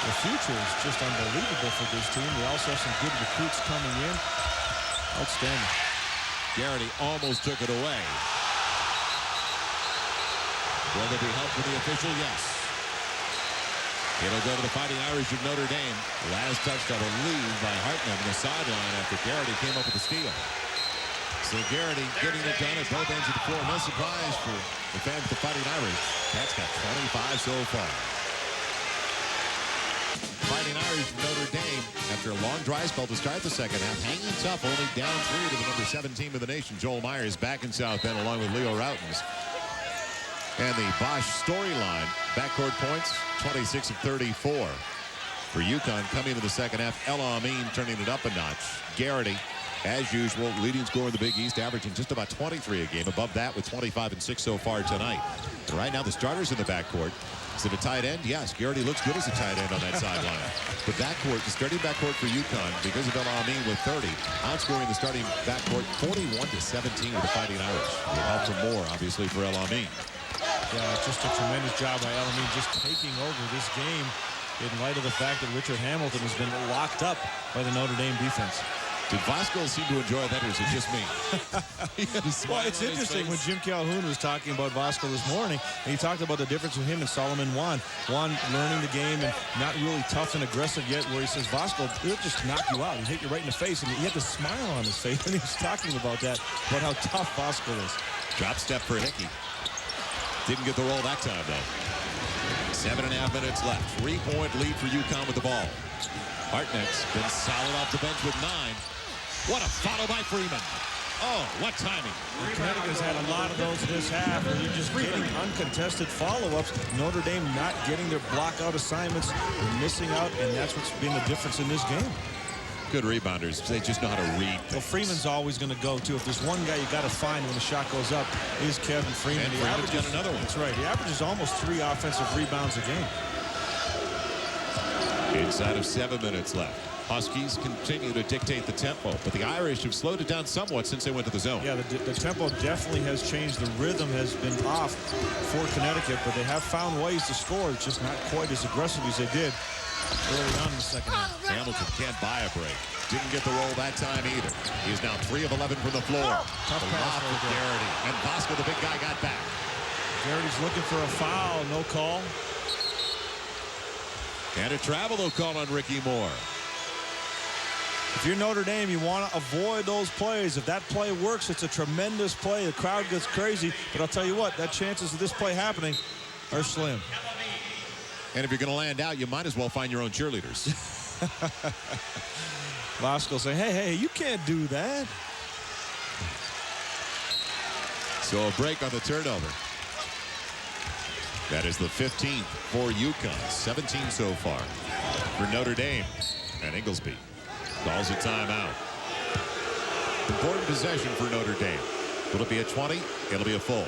Speaker 3: The future is just unbelievable for this team. They also have some good recruits coming in. Outstanding.
Speaker 1: Garrity almost took it away. Will there be help from the official? Yes. It'll go to the Fighting Irish of Notre Dame. Last touched, I believe, by Hartnett on the sideline after Garrity came up with the steal. So Garrity getting it done at both ends of the floor. No surprise for the fans of the Fighting Irish. That's got 25 so far. Fighting Irish from Notre Dame, after a long dry spell to start the second half, hanging tough, only down 3 to the number 7 team of the nation. Joel Myers back in South Bend along with Leo Routens. And the Bosch storyline, backcourt points, 26 of 34. For UConn coming into the second half, El Amin turning it up a notch. Garrity, as usual, leading scorer in the Big East, averaging just about 23 a game. Above that with 25 and 6 so far tonight. And right now the starters in the backcourt. Is it a tight end? Yes, Garrity looks good as a tight end on that sideline. The backcourt, the starting backcourt for UConn, because of El Amin with 30, outscoring the starting backcourt 41 to 17 with the Fighting Irish. It helps them more, obviously, for El Amin.
Speaker 3: Yeah, it's just a tremendous job by El Amin just taking over this game in light of the fact that Richard Hamilton has been locked up by the Notre Dame defense.
Speaker 1: Did Vasco seem to enjoy that, or is it just me?
Speaker 3: Well, it's interesting when Jim Calhoun was talking about Vasco this morning, and he talked about the difference with him and Solomon Juan. Juan learning the game and not really tough and aggressive yet, where he says, Vasco, he'll just knock you out. He'll hit you right in the face, and he had the smile on his face when he was talking about that, about how tough Vasco is.
Speaker 1: Drop step for Hickey. Didn't get the roll that time, though. 7.5 minutes left. 3-point lead for UConn with the ball. Hartnett's been solid off the bench with 9. What a follow by Freeman. Oh, what timing.
Speaker 3: Connecticut's had a lot of those this half where you're just getting uncontested follow-ups. Notre Dame not getting their block-out assignments. They're missing out, and that's what's been the difference in this game.
Speaker 1: Good rebounders. They just know how to read things.
Speaker 3: Well, Freeman's always going to go, too. If there's one guy you got to find when the shot goes up, is Kevin Freeman.
Speaker 1: And Freeman's got another one.
Speaker 3: That's right. He averages almost 3 offensive rebounds a game.
Speaker 1: Inside of 7 minutes left. Huskies continue to dictate the tempo, but the Irish have slowed it down somewhat since they went to the zone.
Speaker 3: Yeah, the tempo definitely has changed. The rhythm has been off for Connecticut, but they have found ways to score. It's just not quite as aggressive as they did early on in the second half.
Speaker 1: Hamilton can't buy a break. Didn't get the roll that time either. He's now 3 of 11 from the floor.
Speaker 3: Tough pass
Speaker 1: for Garrity. And Vasco, the big guy, got back.
Speaker 3: Garrity's looking for a foul. No call.
Speaker 1: And a travel, though, call on Ricky Moore.
Speaker 3: If you're Notre Dame, you want to avoid those plays. If that play works, it's a tremendous play. The crowd gets crazy. But I'll tell you what, that chances of this play happening are slim.
Speaker 1: And if you're going to land out, you might as well find your own cheerleaders.
Speaker 3: Vasco saying, hey, you can't do that.
Speaker 1: So a break on the turnover. That is the 15th for UConn. 17 so far for Notre Dame. And Inglesby calls a timeout. Important possession for Notre Dame. Will it be a 20? It'll be a full.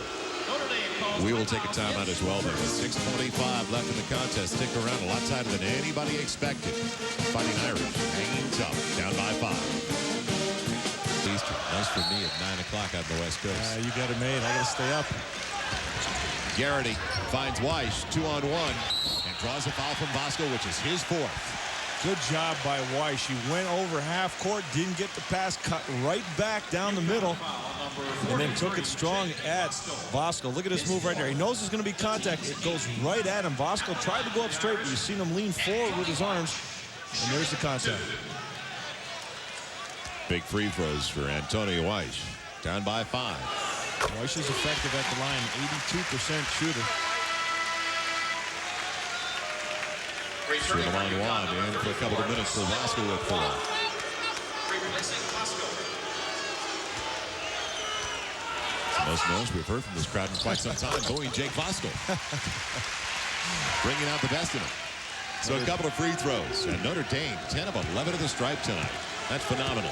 Speaker 1: We will take a timeout as well. There's 6:25 left in the contest. Stick around. A lot tighter than anybody expected. Fighting Irish hanging tough. Down by 5. Eastern. Nice for me at 9 o'clock on the West Coast.
Speaker 3: You got it made. I got to stay up.
Speaker 1: Garrity finds Weiss 2-on-1 and draws a foul from Vasco, which is his 4th.
Speaker 3: Good job by Weiss. He went over half court, didn't get the pass, cut right back down the middle, and then took it strong at Vasco. Look at this move right there. He knows there's going to be contact. It goes right at him. Vasco tried to go up straight, but you've seen him lean forward with his arms, and there's the contact.
Speaker 1: Big free throws for Antonio Weiss. Down by 5.
Speaker 3: Weiss is effective at the line, 82% shooter.
Speaker 1: Solomon Juan in for a couple of minutes for Vasco at 4. It's the most noise we've heard from this crowd in quite some time. Going Jake Vasco. Bringing out the best in him. So a couple of free throws. And Notre Dame, 10 of 11 at the stripe tonight. That's phenomenal.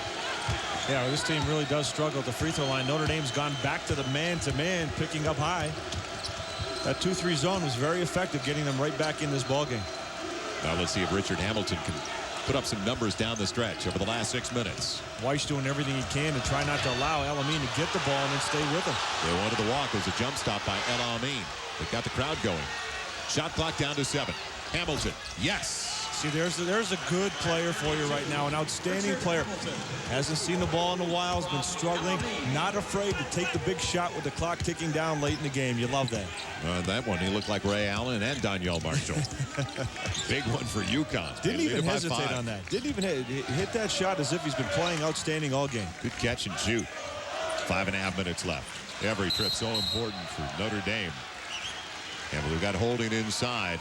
Speaker 3: Yeah, this team really does struggle at the free throw line. Notre Dame's gone back to the man-to-man, picking up high. That 2-3 zone was very effective, getting them right back in this ballgame.
Speaker 1: Now let's see if Richard Hamilton can put up some numbers down the stretch over the last 6 minutes.
Speaker 3: Weiss doing everything he can to try not to allow El Amin to get the ball and then stay with him.
Speaker 1: They wanted the walk. It was a jump stop by El Amin. They got the crowd going. Shot clock down to 7. Hamilton, yes.
Speaker 3: See, there's a good player for you right now, an outstanding player. Hasn't seen the ball in a while, has been struggling, not afraid to take the big shot with the clock ticking down late in the game. You love that.
Speaker 1: That one, he looked like Ray Allen and Danielle Marshall. Big one for UConn.
Speaker 3: Didn't even hesitate on that. Didn't even hit that shot as if he's been playing outstanding all game.
Speaker 1: Good catch and shoot. 5.5 minutes left. Every trip so important for Notre Dame. And we've got holding inside.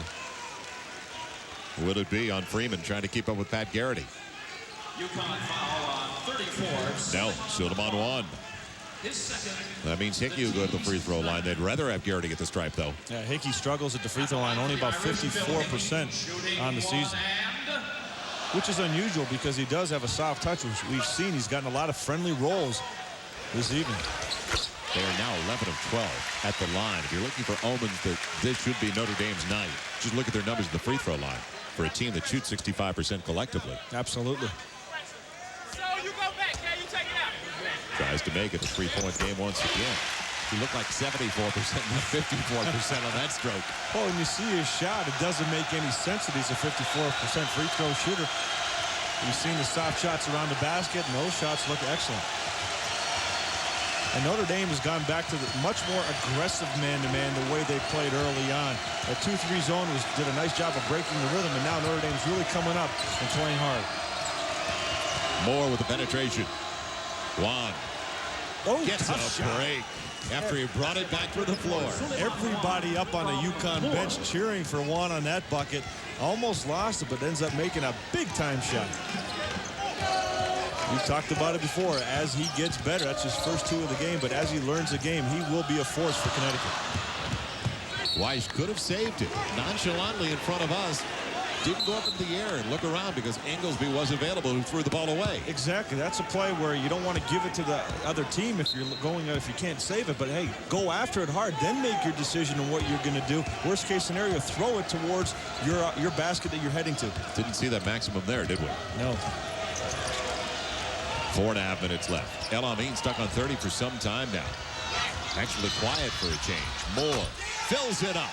Speaker 1: Will it be on Freeman trying to keep up with Pat Garrity?
Speaker 4: UConn foul on 34.
Speaker 1: No, shoot him on one.
Speaker 4: His second.
Speaker 1: That means Hickey will go to the free throw line. They'd rather have Garrity get the stripe, though.
Speaker 3: Yeah, Hickey struggles at the free throw line, only about 54% on the season, which is unusual because he does have a soft touch, which we've seen. He's gotten a lot of friendly rolls this evening.
Speaker 1: They are now 11 of 12 at the line. If you're looking for omens that this should be Notre Dame's night, just look at their numbers at the free throw line for a team that shoots 65% collectively.
Speaker 3: Absolutely.
Speaker 5: So you go back, yeah, you take it out.
Speaker 1: Tries to make it a three-point game once again. He looked like 74%, not 54% on that stroke.
Speaker 3: Oh, and you see his shot, it doesn't make any sense that he's a 54% free throw shooter. You've seen the soft shots around the basket, and those shots look excellent. And Notre Dame has gone back to the much more aggressive man-to-man the way they played early on. The 2-3 zone did a nice job of breaking the rhythm, and now Notre Dame's really coming up and playing hard.
Speaker 1: Moore with the penetration. Juan gets a break after he brought it back to the floor.
Speaker 3: Everybody up on the UConn bench cheering for Juan on that bucket. Almost lost it, but ends up making a big-time shot. We've talked about it before. As he gets better, that's his first two of the game, but as he learns the game, he will be a force for Connecticut.
Speaker 1: Weiss could have saved it nonchalantly in front of us. Didn't go up in the air and look around because Inglesby was available, who threw the ball away.
Speaker 3: Exactly. That's a play where you don't want to give it to the other team if you can't save it. But hey, go after it hard, then make your decision on what you're going to do. Worst case scenario, throw it towards your basket that you're heading to.
Speaker 1: Didn't see that maximum there, did we?
Speaker 3: No.
Speaker 1: 4.5 minutes left. El Amin stuck on 30 for some time now. Actually quiet for a change. Moore fills it up.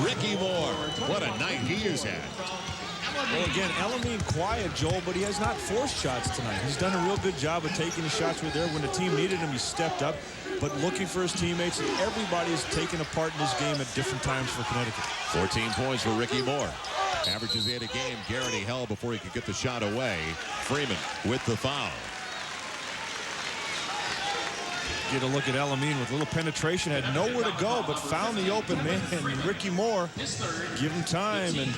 Speaker 1: Ricky Moore, what a night he has had.
Speaker 3: Well, again, El Amin quiet, Joel, but he has not forced shots tonight. He's done a real good job of taking the shots were there. When the team needed him, he stepped up, but looking for his teammates, and everybody is taking a part in this game at different times for Connecticut.
Speaker 1: 14 points for Ricky Moore. Averages 8 a game. Garrity held before he could get the shot away. Freeman with the foul.
Speaker 3: Get a look at El Amin with a little penetration. Had nowhere to go, but found the open man. And Ricky Moore, give him time. And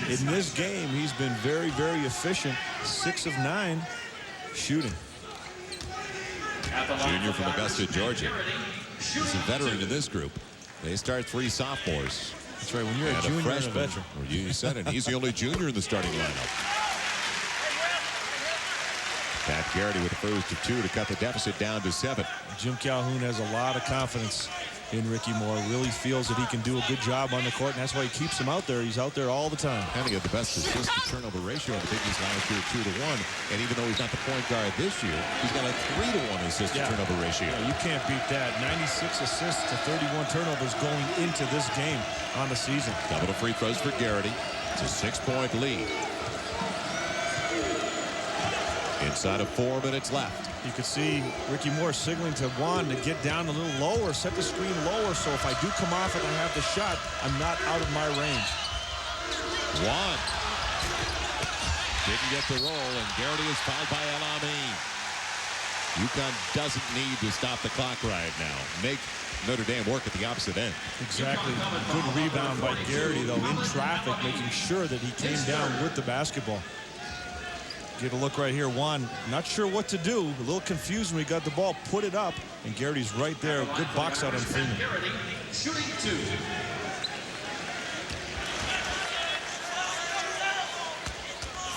Speaker 3: in this game, he's been very, very efficient. 6 of 9 shooting.
Speaker 1: Junior from Augusta, Georgia. He's a veteran in this group. They start 3 sophomores.
Speaker 3: That's right. When you're a junior and a veteran.
Speaker 1: Well, you said it. He's the only junior in the starting lineup. Pat Garrity with the first of 2 to cut the deficit down to 7.
Speaker 3: Jim Calhoun has a lot of confidence in Ricky Moore. Really feels that he can do a good job on the court, and that's why he keeps him out there. He's out there all the time.
Speaker 1: And he had the best assist to turnover ratio in the Big East last year, 2-to-1. And even though he's not the point guard this year, he's got a 3-to-1 assist to turnover ratio.
Speaker 3: Yeah, you can't beat that. 96 assists to 31 turnovers going into this game on the season.
Speaker 1: Double the free throws for Garrity. It's a 6-point lead. Inside of 4 minutes left.
Speaker 3: You could see Ricky Moore signaling to Juan to get down a little lower, set the screen lower, so if I do come off and I have the shot, I'm not out of my range.
Speaker 1: Juan didn't get the roll, and Garrity is fouled by El Amin. UConn doesn't need to stop the clock right now. Make Notre Dame work at the opposite end.
Speaker 3: Exactly. Good rebound by Garrity, though, in traffic, making sure that he came down with the basketball. Get a look right here. Juan, not sure what to do. A little confused when he got the ball. Put it up, and Garrity's right there. Good box out on Freeman.
Speaker 4: Shooting 2.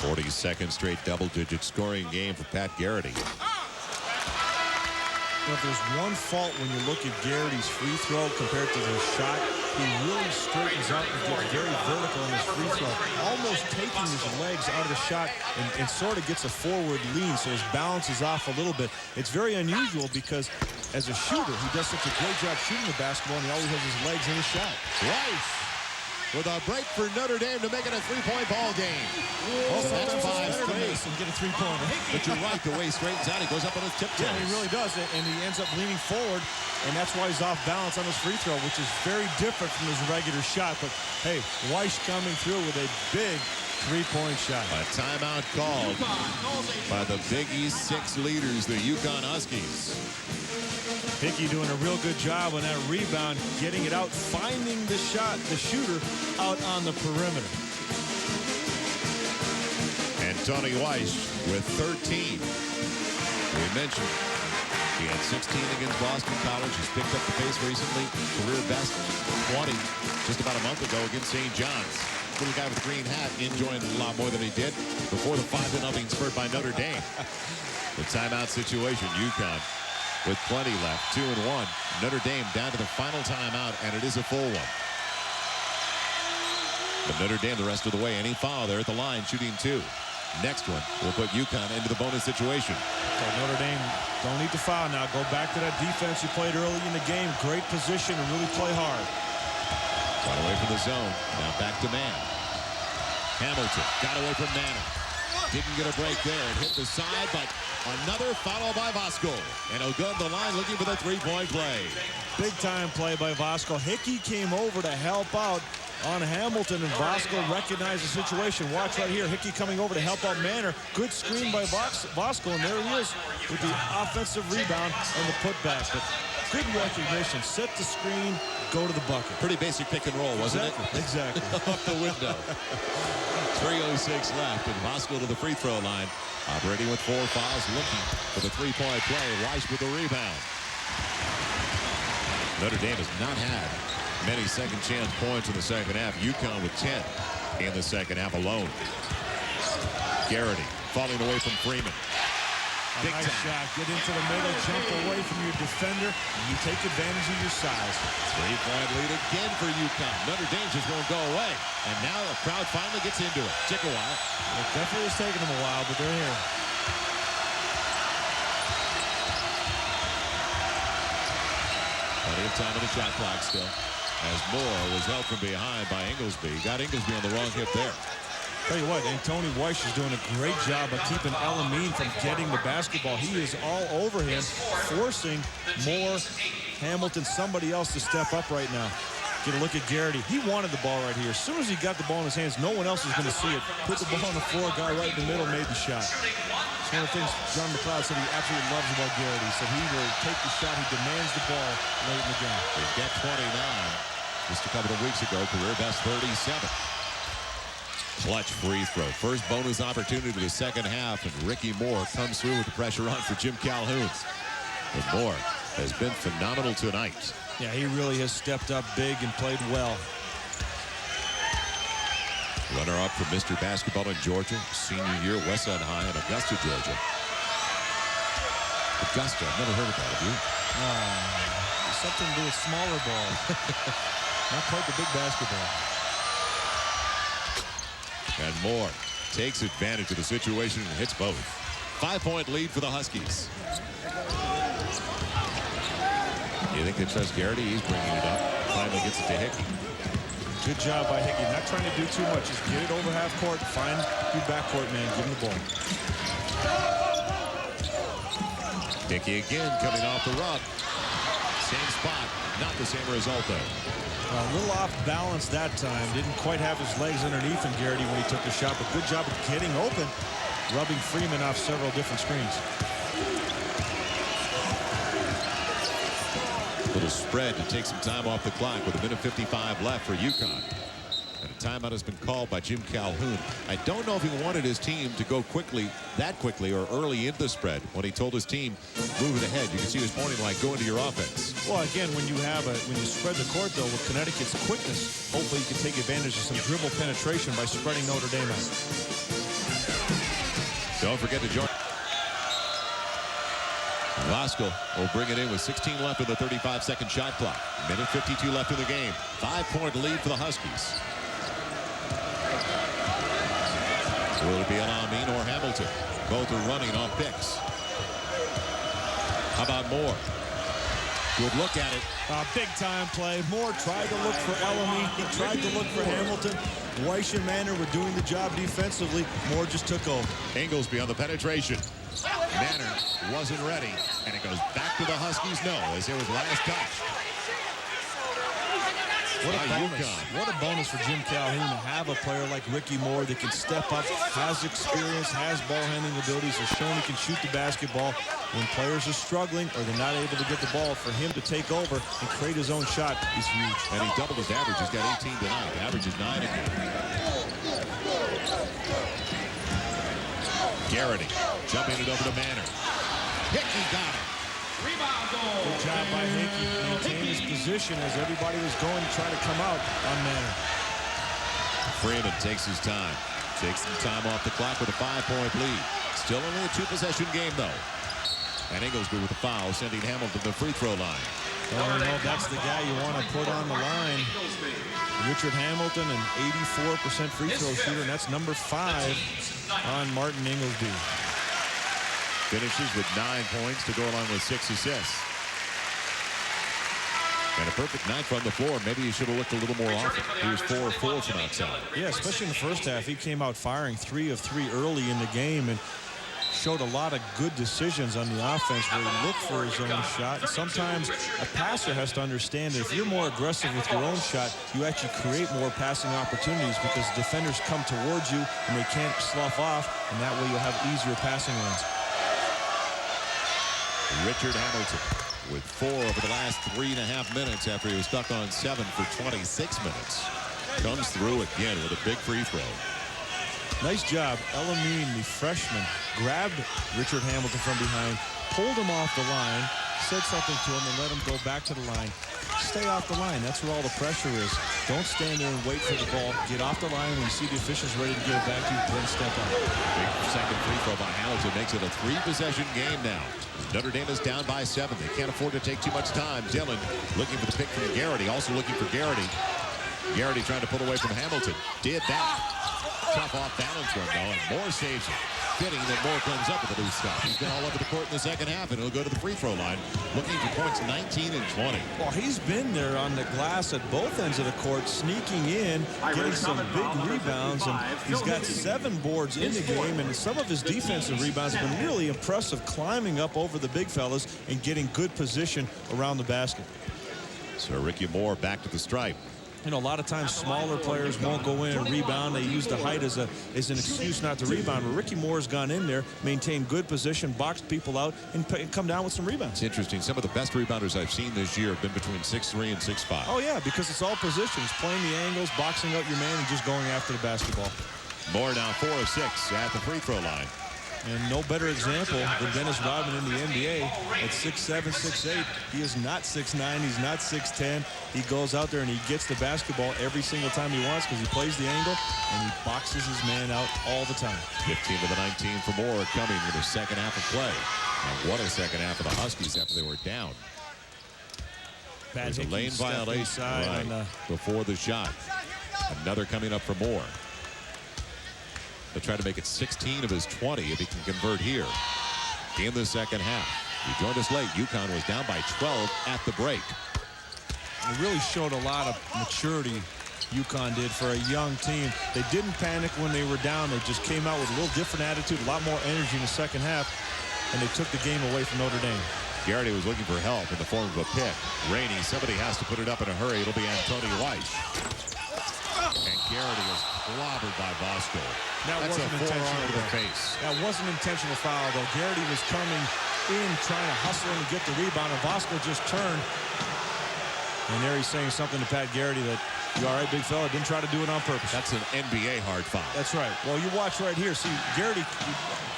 Speaker 1: 42nd straight double-digit scoring game for Pat Garrity.
Speaker 3: Well, if there's one fault when you look at Garrity's free throw compared to his shot, he really straightens up and gets very vertical in his free throw, almost taking his legs out of the shot and sort of gets a forward lean, so his balance is off a little bit. It's very unusual because as a shooter, he does such a great job shooting the basketball, and he always has his legs in his shot.
Speaker 1: Weiss with a break for Notre Dame to make it a three-point ball game.
Speaker 3: Also,
Speaker 1: That's
Speaker 3: that's
Speaker 1: five
Speaker 3: better than
Speaker 1: straight.
Speaker 3: this and get a three-pointer.
Speaker 1: But you're right, the way he straightens out, he goes up on his tiptoes.
Speaker 3: Yeah, he really does, and he ends up leaning forward, and that's why he's off balance on his free throw, which is very different from his regular shot. But, hey, Weiss coming through with a big three-point shot.
Speaker 1: A timeout called by the Big East 6 leaders, the UConn Huskies.
Speaker 3: Hickey doing a real good job on that rebound, getting it out, finding the shooter out on the perimeter.
Speaker 1: And Tony Weiss with 13. We mentioned he had 16 against Boston College. He's picked up the pace recently. Career best 20 just about a month ago against St. John's. Little guy with the green hat enjoying a lot more than he did before the 5-0 spurt by Notre Dame. The timeout situation, UConn with plenty left, 2-1. Notre Dame down to the final timeout, and it is a full one. But Notre Dame the rest of the way. Any foul there at the line, shooting 2. Next one will put UConn into the bonus situation.
Speaker 3: So Notre Dame don't need to foul now. Go back to that defense you played early in the game. Great position and really play hard.
Speaker 1: Got away from the zone. Now back to man. Hamilton got away from Manor. Didn't get a break there. It hit the side, but another foul by Vasco. And he'll go to the line looking for the three-point play.
Speaker 3: Big time play by Vasco. Hickey came over to help out on Hamilton, and Vasco recognized the situation. Watch right here. Hickey coming over to help out Manor. Good screen by Vasco, and there he is with the offensive rebound and the putback. But good recognition. Set the screen, go to the bucket.
Speaker 1: Pretty basic pick and roll, wasn't it?
Speaker 3: Exactly.
Speaker 1: Off the window. 3:06 left, and Vasco to the free throw line. Operating with 4 fouls, looking for the three-point play. Weiss with the rebound. Notre Dame has not had many second chance points in the second half. UConn with 10 in the second half alone. Garrity falling away from Freeman. Big
Speaker 3: Nice
Speaker 1: time.
Speaker 3: shot. Get into the middle, jump away from your defender, and you take advantage of your size.
Speaker 1: Three-point lead again for UConn. Notre Dame just won't go away. And now the crowd finally gets into it. Took a while.
Speaker 3: It definitely has taken them a while, but they're here.
Speaker 1: Plenty of time on the shot clock still. As Moore was held from behind by Inglesby. Got Inglesby on the wrong hip there.
Speaker 3: Tell you what, and Tony Weiss is doing a great job of keeping El-Amin from getting the basketball. He is all over him, forcing Moore, Hamilton, somebody else to step up right now. Get a look at Garrity. He wanted the ball right here. As soon as he got the ball in his hands, no one else was going to see it. Put the ball on the floor, guy right in the middle, made the shot. It's one of the things John McLeod said he absolutely loves about Garrity. He said he will take the shot. He demands the ball late in the game.
Speaker 1: They get 29 just a couple of weeks ago. Career best 37. Clutch free throw. First bonus opportunity to the second half, and Ricky Moore comes through with the pressure on for Jim Calhoun. But Moore has been phenomenal tonight.
Speaker 3: Yeah, he really has stepped up big and played well.
Speaker 1: Runner-up for Mr. Basketball in Georgia, senior year, Westside High in Augusta, Georgia. Augusta, I've never heard of that, have you?
Speaker 3: Something to do with smaller ball. Not quite the big basketball.
Speaker 1: And Moore takes advantage of the situation and hits both. 5-point lead for the Huskies. You think they trust Garrity? He's bringing it up. Finally gets it to Hickey.
Speaker 3: Good job by Hickey. Not trying to do too much. Just get it over half court. Find your backcourt man. Give him the ball.
Speaker 1: Hickey again coming off the rub. Same spot. Not the same result though.
Speaker 3: A little off balance that time. Didn't quite have his legs underneath him, Garrity, when he took the shot. But good job of getting open. Rubbing Freeman off several different screens.
Speaker 1: Little spread to take some time off the clock with 1:55 left for UConn. And a timeout has been called by Jim Calhoun. I don't know if he wanted his team to go that quickly or early into the spread. When he told his team, move it ahead, you can see he was pointing like, go into your offense.
Speaker 3: Well, again, when you spread the court, though, with Connecticut's quickness, hopefully you can take advantage of some dribble penetration by spreading Notre Dame out.
Speaker 1: Don't forget to join. Vasco will bring it in with 16 left in the 35-second shot clock. 1:52 left in the game. 5-point lead for the Huskies. Will it be El-Amin or Hamilton? Both are running off picks. How about Moore? Good look at it.
Speaker 3: Big-time play. Moore tried to look for Ellamy. He tried to look for Hamilton. Weish and Manor were doing the job defensively. Moore just took over.
Speaker 1: Inglesby on the penetration. Manor wasn't ready, and it goes back to the Huskies. No, as it was last touch.
Speaker 3: What a bonus. What a bonus for Jim Calhoun to have a player like Ricky Moore that can step up, has experience, has ball handling abilities, has shown he can shoot the basketball. When players are struggling or they're not able to get the ball, for him to take over and create his own shot is huge.
Speaker 1: And he doubled his average. He's got 18 tonight. The average is 9 again. Garrity jumping it over to Manor. Hickey got it.
Speaker 3: Good job by Hickey. Maintain his position as everybody was going to try to come out on Manor.
Speaker 1: Freeman takes his time. Takes some time off the clock with a 5-point lead. Still only a 2-possession game, though. And Inglesby with the foul, sending Hamilton to the free throw line.
Speaker 3: Well, you know, that's the guy you want to put on the line. Richard Hamilton, an 84% free throw shooter, and that's number 5 on Martin Inglesby.
Speaker 1: Finishes with 9 points to go along with 6 assists. And a perfect night from the floor. Maybe he should have looked a little more often. He was 4 of 4 from outside.
Speaker 3: Yeah, especially in the first half. He came out firing 3 of 3 early in the game and showed a lot of good decisions on the offense where he looked for his own shot. And sometimes a passer has to understand that if you're more aggressive with your own shot, you actually create more passing opportunities because defenders come towards you and they can't slough off, and that way you'll have easier passing lanes.
Speaker 1: Richard Hamilton with 4 over the last 3.5 minutes after he was stuck on 7 for 26 minutes. Comes through again with a big free throw.
Speaker 3: Nice job. Elamine, the freshman, grabbed Richard Hamilton from behind, pulled him off the line, said something to him, and let him go back to the line. Stay off the line. That's where all the pressure is. Don't stand there and wait for the ball. Get off the line when you see the officials ready to give it back to you, then step up.
Speaker 1: Big second free throw by Hamilton makes it a 3-possession game now. Notre Dame is down by 7. They can't afford to take too much time. Dillon looking for the pick from Garrity, also looking for Garrity. Garrity trying to pull away from Hamilton. Did that. Tough off balance one, though, and Moore saves it. Fitting that Moore comes up with a loose stop. He's been all over the court in the second half, and he'll go to the free throw line, looking for points 19 and 20.
Speaker 3: Well, he's been there on the glass at both ends of the court, sneaking in, getting some big rebounds, and he's got 7 boards in the game, and some of his defensive rebounds have been really impressive, climbing up over the big fellas and getting good position around the basket.
Speaker 1: So Ricky Moore back to the stripe.
Speaker 3: You know, a lot of times smaller players won't go in and rebound. They use the height as an excuse not to rebound. But Ricky Moore's gone in there, maintained good position, boxed people out, and come down with some rebounds.
Speaker 1: It's interesting. Some of the best rebounders I've seen this year have been between 6'3" and 6'5".
Speaker 3: Oh, yeah, because it's all positions. Playing the angles, boxing out your man, and just going after the basketball.
Speaker 1: Moore now 4 of 6 at the free throw line.
Speaker 3: And no better example than Dennis Rodman in the NBA at 6'7", 6'8". He is not 6'9", he's not 6'10". He goes out there and he gets the basketball every single time he wants because he plays the angle and he boxes his man out all the time.
Speaker 1: 15 of the 19 for Moore coming in the second half of play. And what a second half of the Huskies after they were down. There's a lane violation right before the shot. Another coming up for Moore. They'll try to make it 16 of his 20 if he can convert here in the second half. You joined us late. UConn was down by 12 at the break.
Speaker 3: It really showed a lot of maturity, UConn did, for a young team. They didn't panic when they were down. They just came out with a little different attitude, a lot more energy in the second half, and they took the game away from Notre Dame.
Speaker 1: Garrity was looking for help in the form of a pick. Rainey, somebody has to put it up in a hurry. It'll be Antoni Weish. And Garrity is clobbered by Bosco. That's a forearm to the face.
Speaker 3: That wasn't an intentional foul, though. Garrity was coming in, trying to hustle and get the rebound, and Bosco just turned. And there he's saying something to Pat Garrity that, you all right, big fella? Didn't try to do it on purpose.
Speaker 1: That's an NBA hard foul.
Speaker 3: That's right. Well, you watch right here. See, Garrity,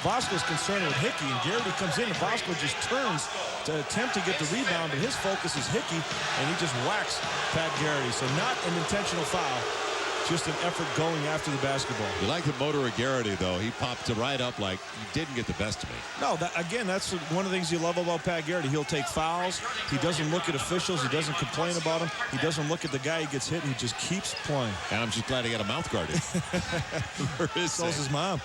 Speaker 3: Bosco's concerned with Hickey, and Garrity comes in, and Bosco just turns to attempt to get the rebound, but his focus is Hickey, and he just whacks Pat Garrity. So not an intentional foul, just an effort going after the basketball.
Speaker 1: You like the motor of Garrity, though. He popped it right up like, you didn't get the best of me.
Speaker 3: No, again, that's one of the things you love about Pat Garrity. He'll take fouls. He doesn't look at officials. He doesn't complain about them. He doesn't look at the guy who gets hit. He just keeps playing.
Speaker 1: And I'm just glad he got a mouth guard in.
Speaker 3: So's his mom.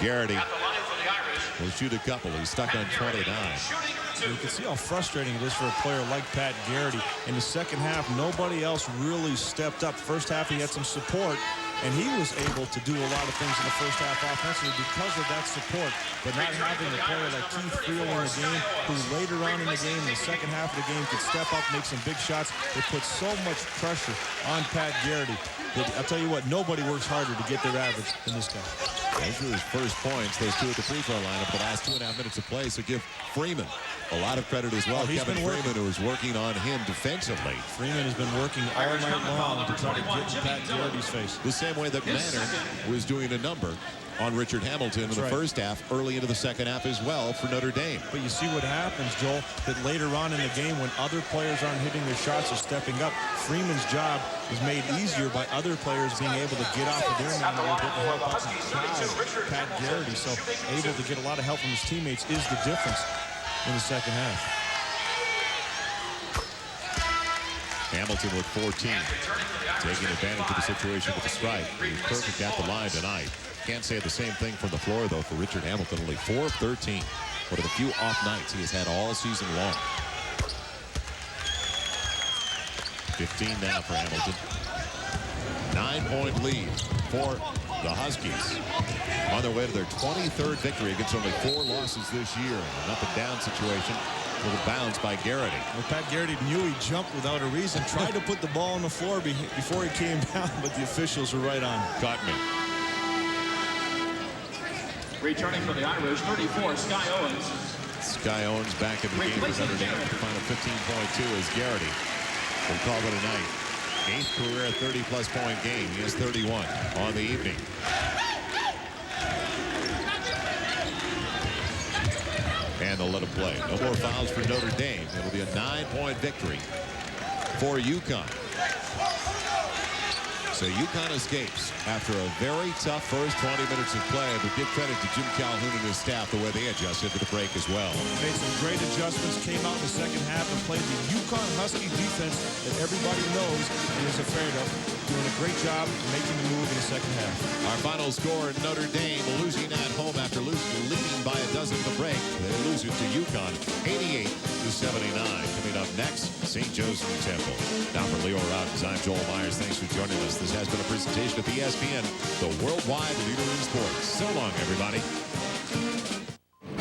Speaker 1: Garrity will shoot a couple. He's stuck on 29.
Speaker 3: You can see how frustrating it is for a player like Pat Garrity. In the second half, nobody else really stepped up. First half, he had some support, and he was able to do a lot of things in the first half offensively because of that support. But not having a player like Keith Creel in the game, who later on in the game, in the second half of the game, could step up, make some big shots, it puts so much pressure on Pat Garrity. I'll tell you what, nobody works harder to get their average than this guy.
Speaker 1: Those were his first points, those two at the free throw line of the last 2.5 minutes of play. So give Freeman a lot of credit as well. Kevin Freeman, who is working on him defensively.
Speaker 3: Freeman has been working all night long to try to get in Pat Garrity's face.
Speaker 1: The same way that Manor was doing a number on Richard Hamilton in the first half, early into the second half as well for Notre Dame.
Speaker 3: But you see what happens, Joel, that later on in the game when other players aren't hitting their shots or stepping up, Freeman's job is made easier by other players being able to get off of their man a little bit and help out and crowd Pat Garrity. So able to get a lot of help from his teammates is the difference in the second half.
Speaker 1: Hamilton with 14, taking advantage of the situation with the strike. He was perfect at the line tonight. Can't say the same thing from the floor, though, for Richard Hamilton. Only 4 of 13. One of the few off nights he has had all season long. 15 now for Hamilton. 9-point lead for the Huskies. On their way to their 23rd victory against only 4 losses this year. An up-and-down situation. Little bounce by Garrity.
Speaker 3: Well, Pat Garrity knew he jumped without a reason. Tried to put the ball on the floor before he came down, but the officials were right on.
Speaker 1: Caught me.
Speaker 4: Returning for the Irish, 34, Sky Owens.
Speaker 1: Sky Owens back in the game for Notre Dame with the final 15.2 as Garrity will call it a night. 8th career 30-plus point game. He has 31 on the evening. And they'll let him play. No more fouls for Notre Dame. It'll be a 9-point victory for UConn. So UConn escapes after a very tough first 20 minutes of play. But give credit to Jim Calhoun and his staff, the way they adjusted to the break as well.
Speaker 3: Made some great adjustments, came out in the second half and played the UConn Husky defense that everybody knows and is afraid of. Doing a great job making the move in the second half.
Speaker 1: Our final score, Notre Dame losing at home after leading by a dozen to break. They lose it to UConn, 88-79. Coming up next, St. Joseph Temple. Now for Leo Robbins, I'm Joel Myers. Thanks for joining us. This has been a presentation of ESPN, the worldwide leader in sports. So long, everybody.